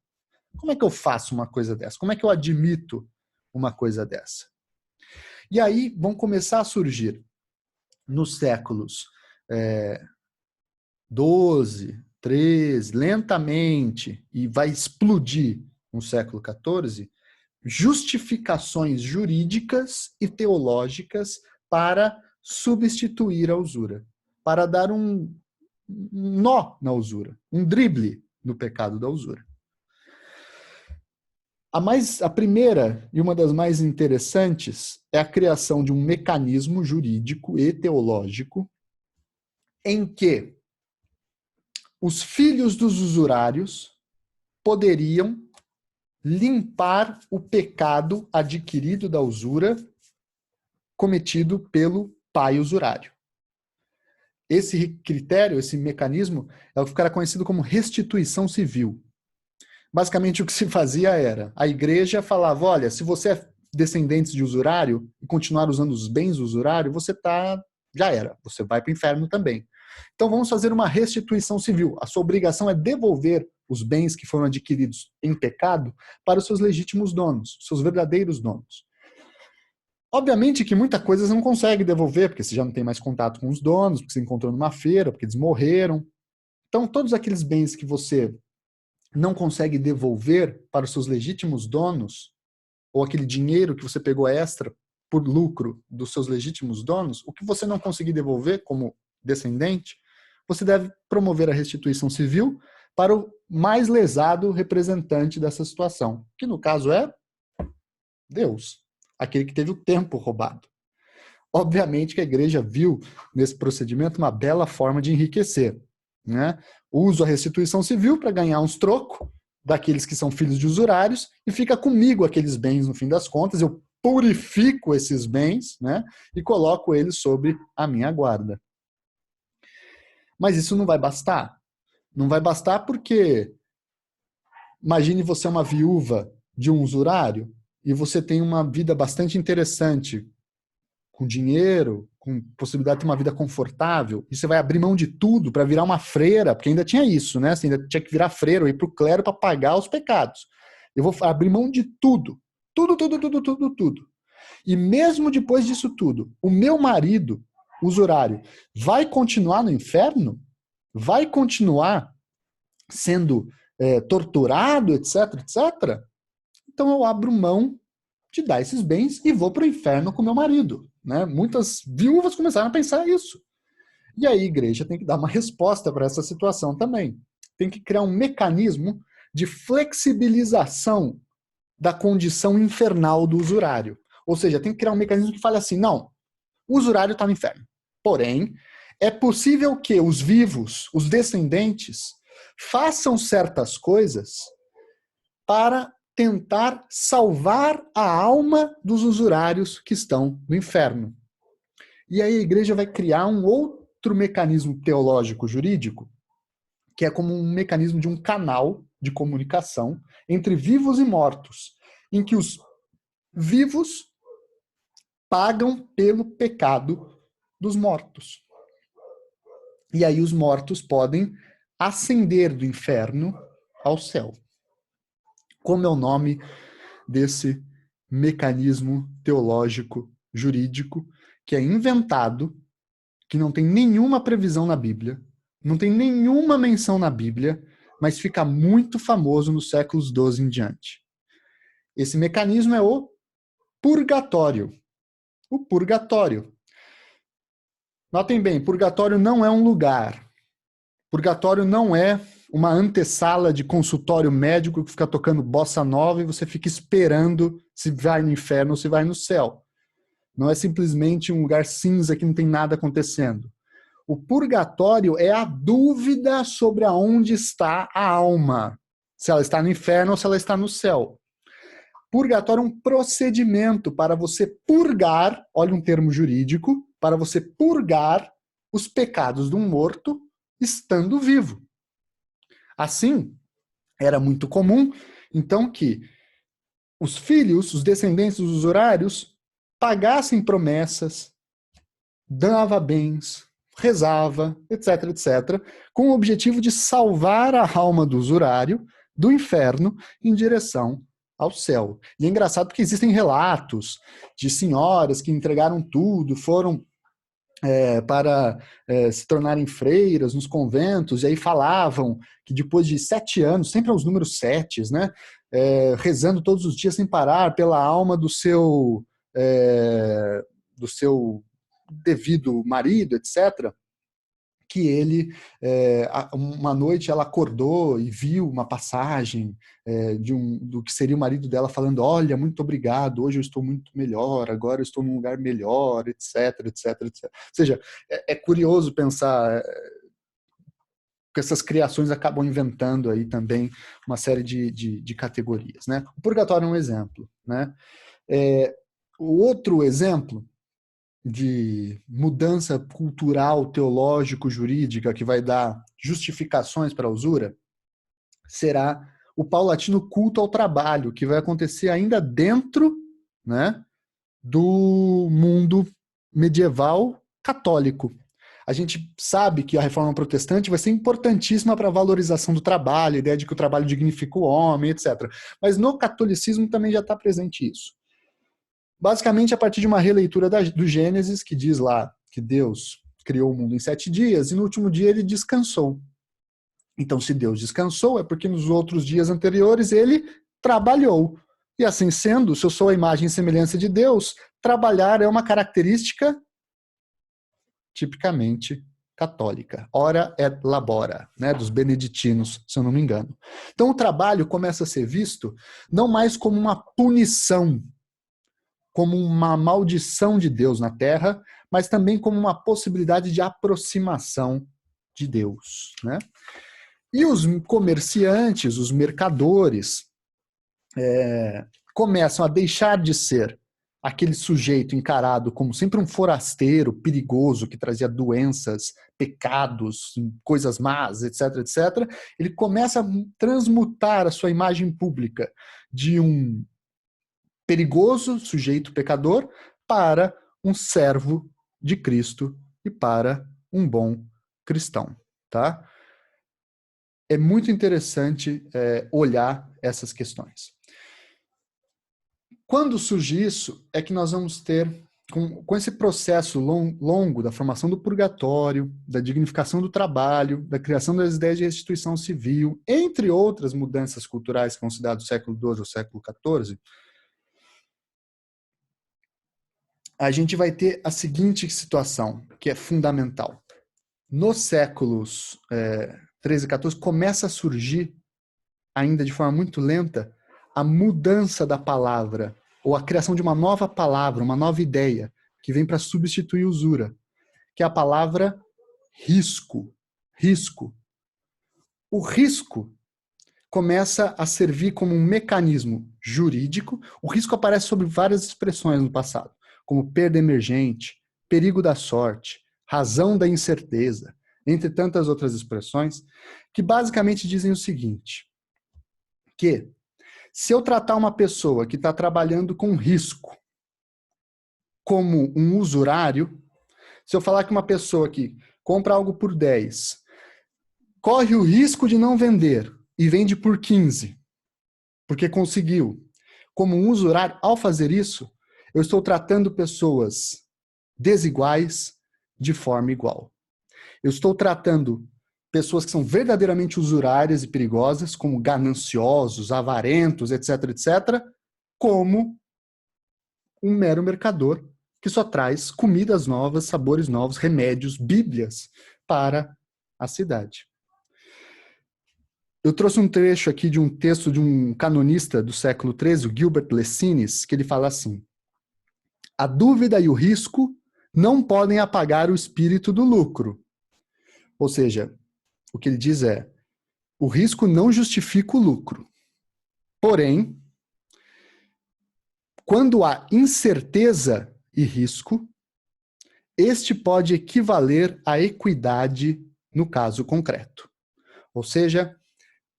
Como é que eu faço uma coisa dessa? Como é que eu admito uma coisa dessa? E aí vão começar a surgir, nos séculos 12, 13, lentamente, e vai explodir no século 14, justificações jurídicas e teológicas para substituir a usura, para dar um nó na usura, um drible no pecado da usura. A primeira e uma das mais interessantes é a criação de um mecanismo jurídico e teológico em que os filhos dos usurários poderiam limpar o pecado adquirido da usura cometido pelo pai usurário. Esse critério, esse mecanismo, é o que ficará conhecido como restituição civil. Basicamente, o que se fazia era, a igreja falava, olha, se você é descendente de usurário e continuar usando os bens do usurário, já era, você vai para o inferno também. Então vamos fazer uma restituição civil. A sua obrigação é devolver os bens que foram adquiridos em pecado para os seus legítimos donos, seus verdadeiros donos. Obviamente que muita coisa você não consegue devolver, porque você já não tem mais contato com os donos, porque você encontrou numa feira, porque eles morreram. Então todos aqueles bens que você não consegue devolver para os seus legítimos donos, ou aquele dinheiro que você pegou extra por lucro dos seus legítimos donos, o que você não conseguir devolver como descendente, você deve promover a restituição civil para o mais lesado representante dessa situação, que no caso é Deus, aquele que teve o tempo roubado. Obviamente que a igreja viu nesse procedimento uma bela forma de enriquecer, né? Uso a restituição civil para ganhar uns trocos daqueles que são filhos de usurários e fica comigo aqueles bens no fim das contas, eu purifico esses bens, né? E coloco eles sob a minha guarda. Mas isso não vai bastar. Não vai bastar porque imagine você é uma viúva de um usurário e você tem uma vida bastante interessante, com dinheiro, com possibilidade de ter uma vida confortável, e você vai abrir mão de tudo para virar uma freira, porque ainda tinha isso, né? Você ainda tinha que virar freira, ir para o clero para pagar os pecados. Eu vou abrir mão de tudo. Tudo, tudo, tudo, tudo, tudo. E mesmo depois disso tudo, o meu marido, usurário, vai continuar no inferno? Vai continuar sendo torturado, etc, etc? Então eu abro mão de dar esses bens e vou para o inferno com meu marido. Né? Muitas viúvas começaram a pensar isso. E aí a igreja tem que dar uma resposta para essa situação também. Tem que criar um mecanismo de flexibilização da condição infernal do usurário. Ou seja, tem que criar um mecanismo que fale assim, não, o usurário está no inferno. Porém, é possível que os vivos, os descendentes, façam certas coisas para tentar salvar a alma dos usurários que estão no inferno. E aí a igreja vai criar um outro mecanismo teológico jurídico, que é como um mecanismo de um canal de comunicação entre vivos e mortos, em que os vivos pagam pelo pecado dos mortos. E aí os mortos podem ascender do inferno ao céu. Como é o nome desse mecanismo teológico jurídico que é inventado, que não tem nenhuma previsão na Bíblia, não tem nenhuma menção na Bíblia, mas fica muito famoso nos séculos 12 em diante. Esse mecanismo é o purgatório. O purgatório. Notem bem, purgatório não é um lugar. Purgatório não é uma antessala de consultório médico que fica tocando bossa nova e você fica esperando se vai no inferno ou se vai no céu. Não é simplesmente um lugar cinza que não tem nada acontecendo. O purgatório é a dúvida sobre aonde está a alma. Se ela está no inferno ou se ela está no céu. Purgatório é um procedimento para você purgar, olha um termo jurídico, para você purgar os pecados de um morto estando vivo. Assim, era muito comum, então, que os filhos, os descendentes dos usurários, pagassem promessas, dava bens, rezava, etc, etc, com o objetivo de salvar a alma do usurário do inferno em direção ao céu. E é engraçado porque existem relatos de senhoras que entregaram tudo, foram para se tornarem freiras nos conventos, e aí falavam que depois de 7 anos, sempre aos números 7, né, rezando todos os dias sem parar pela alma do seu devido marido, etc., que ele, uma noite ela acordou e viu uma passagem do que seria o marido dela falando, olha, muito obrigado, hoje eu estou muito melhor, agora eu estou num lugar melhor, etc, etc, etc. Ou seja, é curioso pensar que essas criações acabam inventando aí também uma série de categorias, né? O purgatório é um exemplo, né? O outro exemplo de mudança cultural, teológico, jurídica, que vai dar justificações para a usura, será o paulatino culto ao trabalho, que vai acontecer ainda dentro, né, do mundo medieval católico. A gente sabe que a reforma protestante vai ser importantíssima para a valorização do trabalho, a ideia de que o trabalho dignifica o homem, etc. Mas no catolicismo também já está presente isso. Basicamente, a partir de uma releitura do Gênesis, que diz lá que Deus criou o mundo em 7 dias e no último dia ele descansou. Então, se Deus descansou, é porque nos outros dias anteriores ele trabalhou. E assim sendo, se eu sou a imagem e semelhança de Deus, trabalhar é uma característica tipicamente católica. Ora et labora, né, dos beneditinos, se eu não me engano. Então, o trabalho começa a ser visto não mais como uma punição, como uma maldição de Deus na Terra, mas também como uma possibilidade de aproximação de Deus, né? E os comerciantes, os mercadores, começam a deixar de ser aquele sujeito encarado como sempre um forasteiro perigoso que trazia doenças, pecados, coisas más, etc, etc. Ele começa a transmutar a sua imagem pública de um perigoso sujeito pecador para um servo de Cristo e para um bom cristão, tá? É muito interessante olhar essas questões. Quando surge isso, é que nós vamos ter, com esse processo longo da formação do purgatório, da dignificação do trabalho, da criação das ideias de restituição civil, entre outras mudanças culturais que vão se dar do século XII ao século XIV, a gente vai ter a seguinte situação, que é fundamental. Nos séculos 13 e 14, começa a surgir, ainda de forma muito lenta, a mudança da palavra, ou a criação de uma nova palavra, uma nova ideia, que vem para substituir usura, que é a palavra risco. Risco. O risco começa a servir como um mecanismo jurídico. O risco aparece sob várias expressões no passado, como perda emergente, perigo da sorte, razão da incerteza, entre tantas outras expressões, que basicamente dizem o seguinte, que se eu tratar uma pessoa que está trabalhando com risco como um usurário, se eu falar que uma pessoa que compra algo por 10, corre o risco de não vender e vende por 15, porque conseguiu, como um usurário, ao fazer isso, eu estou tratando pessoas desiguais de forma igual. Eu estou tratando pessoas que são verdadeiramente usurárias e perigosas, como gananciosos, avarentos, etc, etc, como um mero mercador que só traz comidas novas, sabores novos, remédios, bíblias para a cidade. Eu trouxe um trecho aqui de um texto de um canonista do século XIII, o Gilbert Lessines, que ele fala assim: a dúvida e o risco não podem apagar o espírito do lucro. Ou seja, o que ele diz é: o risco não justifica o lucro. Porém, quando há incerteza e risco, este pode equivaler à equidade no caso concreto. Ou seja,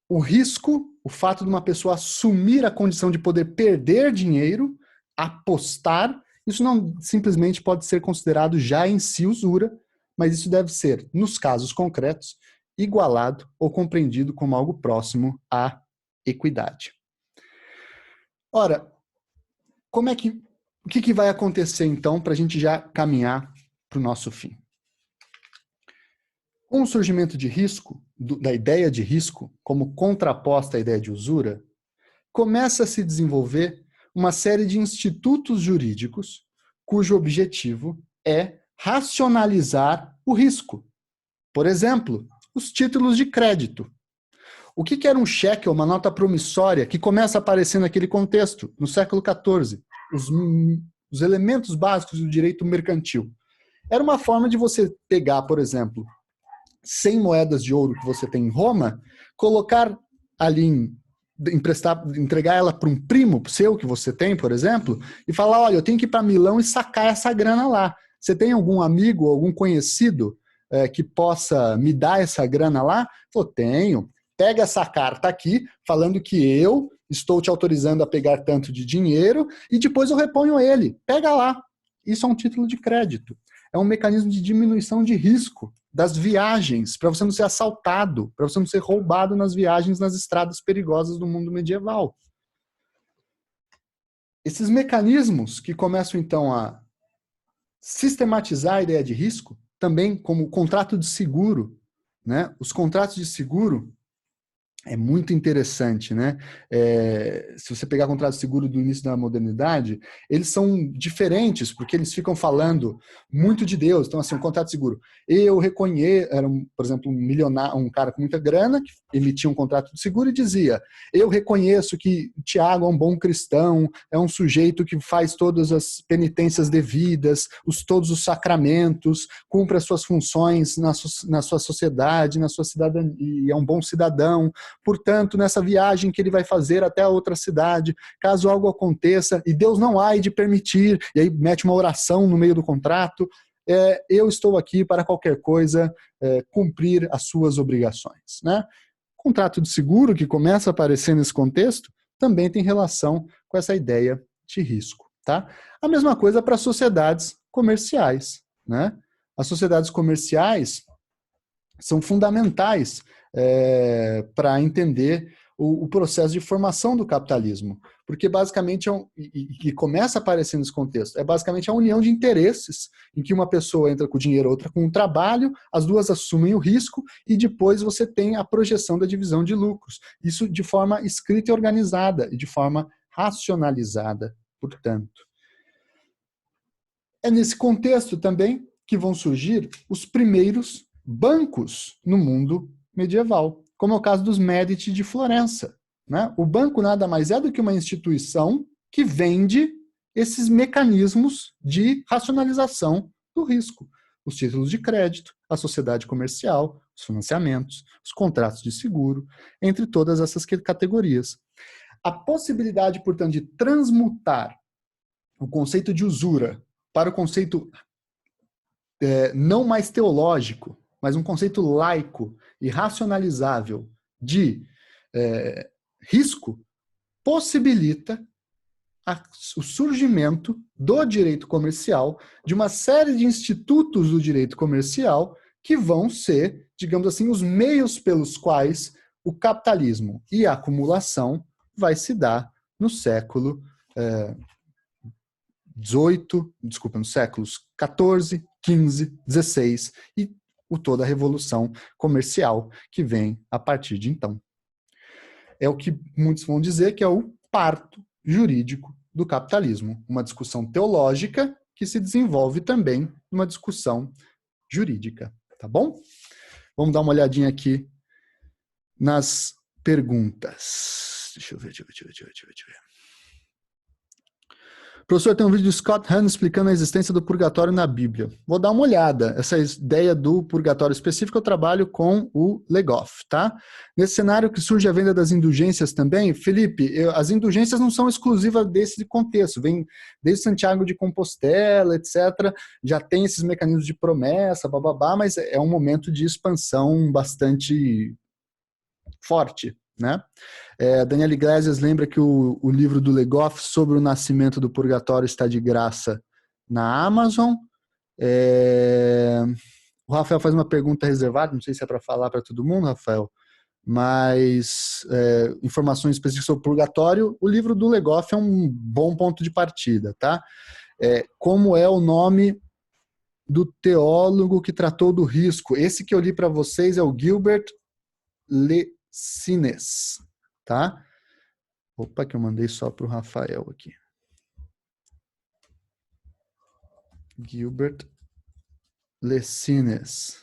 o risco, o fato de uma pessoa assumir a condição de poder perder dinheiro, apostar, isso não simplesmente pode ser considerado já em si usura, mas isso deve ser, nos casos concretos, igualado ou compreendido como algo próximo à equidade. Ora, o que vai acontecer então para a gente já caminhar para o nosso fim? Com o surgimento de risco, da ideia de risco, como contraposta à ideia de usura, começa a se desenvolver uma série de institutos jurídicos cujo objetivo é racionalizar o risco. Por exemplo, os títulos de crédito. O que era um cheque ou uma nota promissória que começa a aparecer naquele contexto, no século XIV? Os elementos básicos do direito mercantil. Era uma forma de você pegar, por exemplo, 100 moedas de ouro que você tem em Roma, colocar ali, entregar ela para um primo seu que você tem, por exemplo, e falar, olha, eu tenho que ir para Milão e sacar essa grana lá. Você tem algum amigo, algum conhecido que possa me dar essa grana lá? Eu tenho. Pega essa carta aqui, falando que eu estou te autorizando a pegar tanto de dinheiro e depois eu reponho ele. Pega lá. Isso é um título de crédito. É um mecanismo de diminuição de risco das viagens, para você não ser assaltado, para você não ser roubado nas viagens nas estradas perigosas do mundo medieval. Esses mecanismos que começam, então, a sistematizar a ideia de risco, também como o contrato de seguro, né? Os contratos de seguro é muito interessante, né? Se você pegar contrato de seguro do início da modernidade, eles são diferentes, porque eles ficam falando muito de Deus. Então, assim, um contrato de seguro. Eu reconheço, era, por exemplo, um milionário, um cara com muita grana, que emitia um contrato de seguro e dizia: eu reconheço que Tiago é um bom cristão, é um sujeito que faz todas as penitências devidas, todos os sacramentos, cumpre as suas funções na sua sociedade, na sua cidadania, e é um bom cidadão. Portanto, nessa viagem que ele vai fazer até a outra cidade, caso algo aconteça, e Deus não há de permitir, e aí mete uma oração no meio do contrato, eu estou aqui para qualquer coisa cumprir as suas obrigações. Né? O contrato de seguro, que começa a aparecer nesse contexto, também tem relação com essa ideia de risco. Tá? A mesma coisa para sociedades comerciais. Né? As sociedades comerciais são fundamentais para entender o processo de formação do capitalismo, porque basicamente e começa a aparecer nesse contexto, é basicamente a união de interesses, em que uma pessoa entra com o dinheiro, outra com o trabalho, as duas assumem o risco e depois você tem a projeção da divisão de lucros. Isso de forma escrita e organizada e de forma racionalizada, portanto. É nesse contexto também que vão surgir os primeiros bancos no mundo medieval, como é o caso dos Médici de Florença. Né? O banco nada mais é do que uma instituição que vende esses mecanismos de racionalização do risco. Os títulos de crédito, a sociedade comercial, os financiamentos, os contratos de seguro, entre todas essas categorias. A possibilidade, portanto, de transmutar o conceito de usura para o conceito não mais teológico, mas um conceito laico e racionalizável de risco, possibilita o surgimento do direito comercial, de uma série de institutos do direito comercial que vão ser, digamos assim, os meios pelos quais o capitalismo e a acumulação vai se dar no século nos séculos XIV, XV, XVI e toda a revolução comercial que vem a partir de então. É o que muitos vão dizer que é o parto jurídico do capitalismo, uma discussão teológica que se desenvolve também numa discussão jurídica, tá bom? Vamos dar uma olhadinha aqui nas perguntas. Deixa eu ver. Professor, tem um vídeo de Scott Hahn explicando a existência do purgatório na Bíblia. Vou dar uma olhada. Essa ideia do purgatório específico eu trabalho com o Legoff, tá? Nesse cenário que surge a venda das indulgências também, Felipe, as indulgências não são exclusivas desse contexto. Vem desde Santiago de Compostela, etc. Já tem esses mecanismos de promessa, bababá, mas é um momento de expansão bastante forte, né? Daniel Iglesias lembra que o livro do Legoff sobre o nascimento do purgatório está de graça na Amazon. O Rafael faz uma pergunta reservada, não sei se é para falar para todo mundo, Rafael, mas informações específicas sobre o purgatório, o livro do Legoff é um bom ponto de partida, tá? Como é o nome do teólogo que tratou do risco? Esse que eu li para vocês é o Gilbert Lessines, tá? Opa, que eu mandei só para o Rafael aqui. Gilbert Lessines.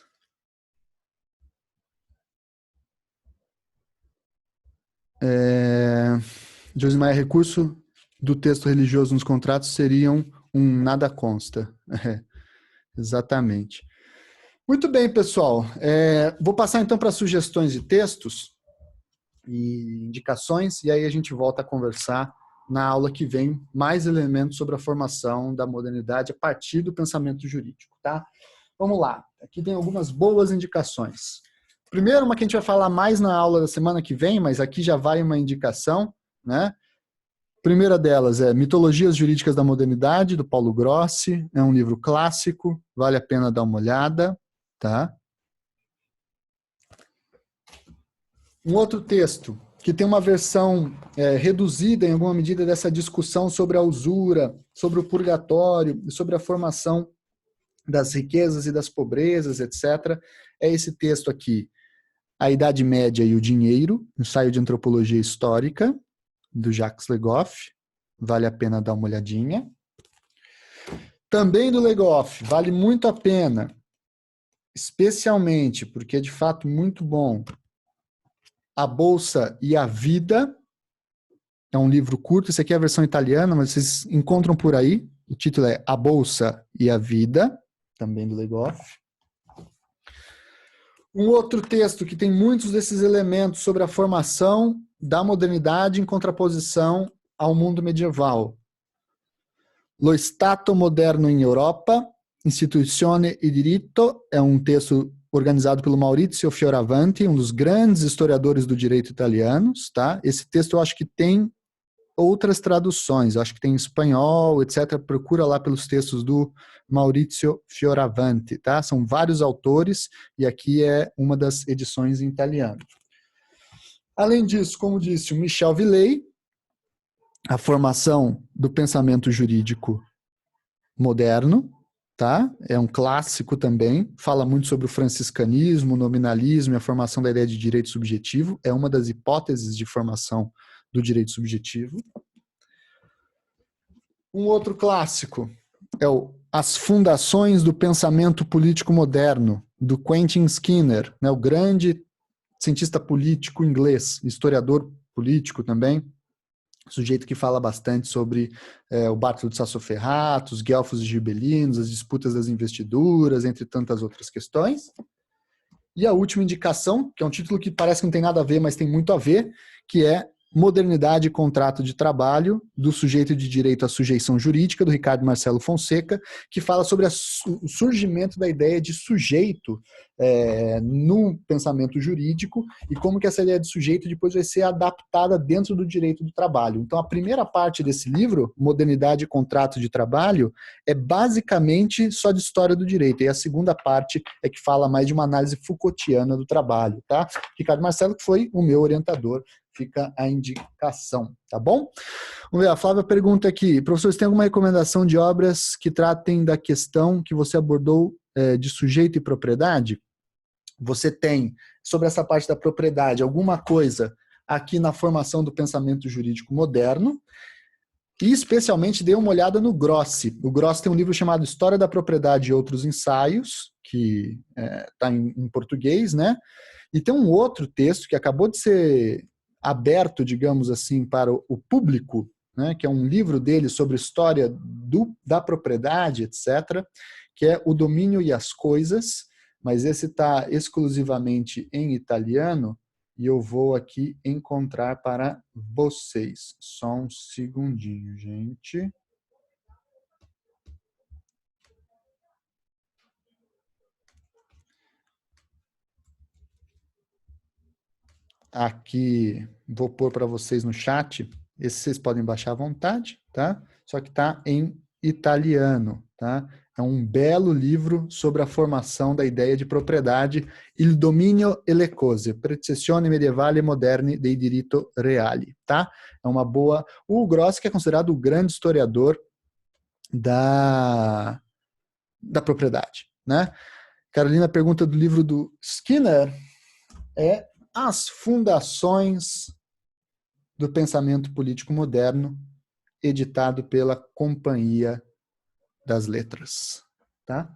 Josimar, recurso do texto religioso nos contratos seriam um nada consta. Exatamente. Muito bem, pessoal. Vou passar então para sugestões de textos e indicações, e aí a gente volta a conversar na aula que vem mais elementos sobre a formação da modernidade a partir do pensamento jurídico, tá? Vamos lá. Aqui tem algumas boas indicações. Primeiro, uma que a gente vai falar mais na aula da semana que vem, mas aqui já vai uma indicação, né? Primeira delas é Mitologias Jurídicas da Modernidade, do Paulo Grossi. É um livro clássico, vale a pena dar uma olhada, tá? Um outro texto que tem uma versão reduzida em alguma medida dessa discussão sobre a usura, sobre o purgatório e sobre a formação das riquezas e das pobrezas, etc. É esse texto aqui, A Idade Média e o Dinheiro, ensaio de antropologia histórica, do Jacques Legoff. Vale a pena dar uma olhadinha. Também do Legoff, vale muito a pena, especialmente porque é de fato muito bom, A Bolsa e a Vida. É um livro curto, esse aqui é a versão italiana, mas vocês encontram por aí. O título é A Bolsa e a Vida, também do Legoff. Um outro texto que tem muitos desses elementos sobre a formação da modernidade em contraposição ao mundo medieval. Lo Stato Moderno in Europa, Istituzione e Diritto, é um texto organizado pelo Maurizio Fioravanti, um dos grandes historiadores do direito italianos, tá? Esse texto eu acho que tem outras traduções, eu acho que tem em espanhol, etc. Procura lá pelos textos do Maurizio Fioravanti, tá? São vários autores e aqui é uma das edições em italiano. Além disso, como disse, o Michel Villey, A Formação do Pensamento Jurídico Moderno, tá? É um clássico também, fala muito sobre o franciscanismo, o nominalismo e a formação da ideia de direito subjetivo, é uma das hipóteses de formação do direito subjetivo. Um outro clássico é As Fundações do Pensamento Político Moderno, do Quentin Skinner, né, o grande cientista político inglês, historiador político também, sujeito que fala bastante sobre o Bartolo de Sassoferrato, os guelfos e gibelinos, as disputas das investiduras, entre tantas outras questões. E a última indicação, que é um título que parece que não tem nada a ver, mas tem muito a ver, que é Modernidade e Contrato de Trabalho, do Sujeito de Direito à Sujeição Jurídica, do Ricardo Marcelo Fonseca, que fala sobre o surgimento da ideia de sujeito no pensamento jurídico e como que essa ideia de sujeito depois vai ser adaptada dentro do direito do trabalho. Então, a primeira parte desse livro, Modernidade e Contrato de Trabalho, é basicamente só de história do direito, e a segunda parte é que fala mais de uma análise Foucaultiana do trabalho, tá? Ricardo Marcelo, que foi o meu orientador, fica a indicação, tá bom? Vamos ver, a Flávia pergunta aqui, professor, você tem alguma recomendação de obras que tratem da questão que você abordou de sujeito e propriedade? Você tem, sobre essa parte da propriedade, alguma coisa aqui na formação do pensamento jurídico moderno, e especialmente dê uma olhada no Grossi. O Grossi tem um livro chamado História da Propriedade e Outros Ensaios, que está em português, né? E tem um outro texto que acabou de ser aberto, digamos assim, para o público, né, que é um livro dele sobre história da propriedade, etc., que é O Domínio e as Coisas, mas esse está exclusivamente em italiano, e eu vou aqui encontrar para vocês. Só um segundinho, gente. Aqui, vou pôr para vocês no chat. Esse vocês podem baixar à vontade, tá? Só que está em italiano, tá? É um belo livro sobre a formação da ideia de propriedade, Il dominio e le cose, percezioni medievali e moderni dei diritto reali, tá? É uma boa... O Grossi, que é considerado o grande historiador da propriedade, né? Carolina pergunta do livro do Skinner, é As Fundações do Pensamento Político Moderno, editado pela Companhia das Letras. Tá?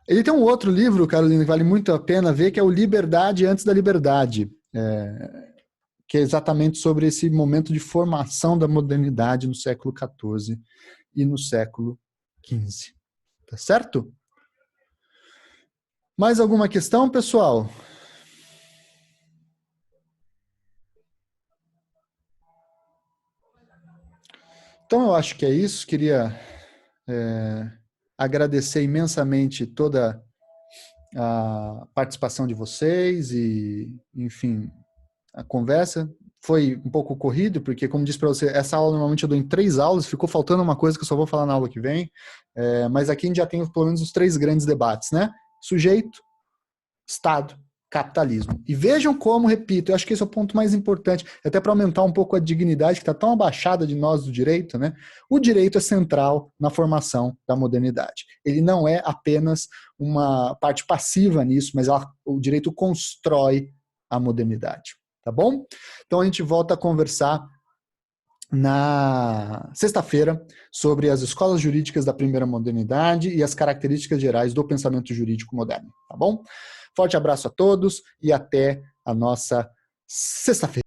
Ele tem um outro livro, Carolina, que vale muito a pena ver, que é o Liberdade Antes da Liberdade, que é exatamente sobre esse momento de formação da modernidade no século XIV e no século XV. Tá certo? Mais alguma questão, pessoal? Então, eu acho que é isso. Queria agradecer imensamente toda a participação de vocês e, enfim, a conversa. Foi um pouco corrido, porque, como disse para você, essa aula normalmente eu dou em 3 aulas, ficou faltando uma coisa que eu só vou falar na aula que vem, mas aqui a gente já tem pelo menos os 3 grandes debates, né? Sujeito, Estado, capitalismo. E vejam como, repito, eu acho que esse é o ponto mais importante, até para aumentar um pouco a dignidade que está tão abaixada de nós do direito, né? O direito é central na formação da modernidade. Ele não é apenas uma parte passiva nisso, mas o direito constrói a modernidade. Tá bom? Então a gente volta a conversar na sexta-feira sobre as escolas jurídicas da primeira modernidade e as características gerais do pensamento jurídico moderno. Tá bom? Forte abraço a todos e até a nossa sexta-feira.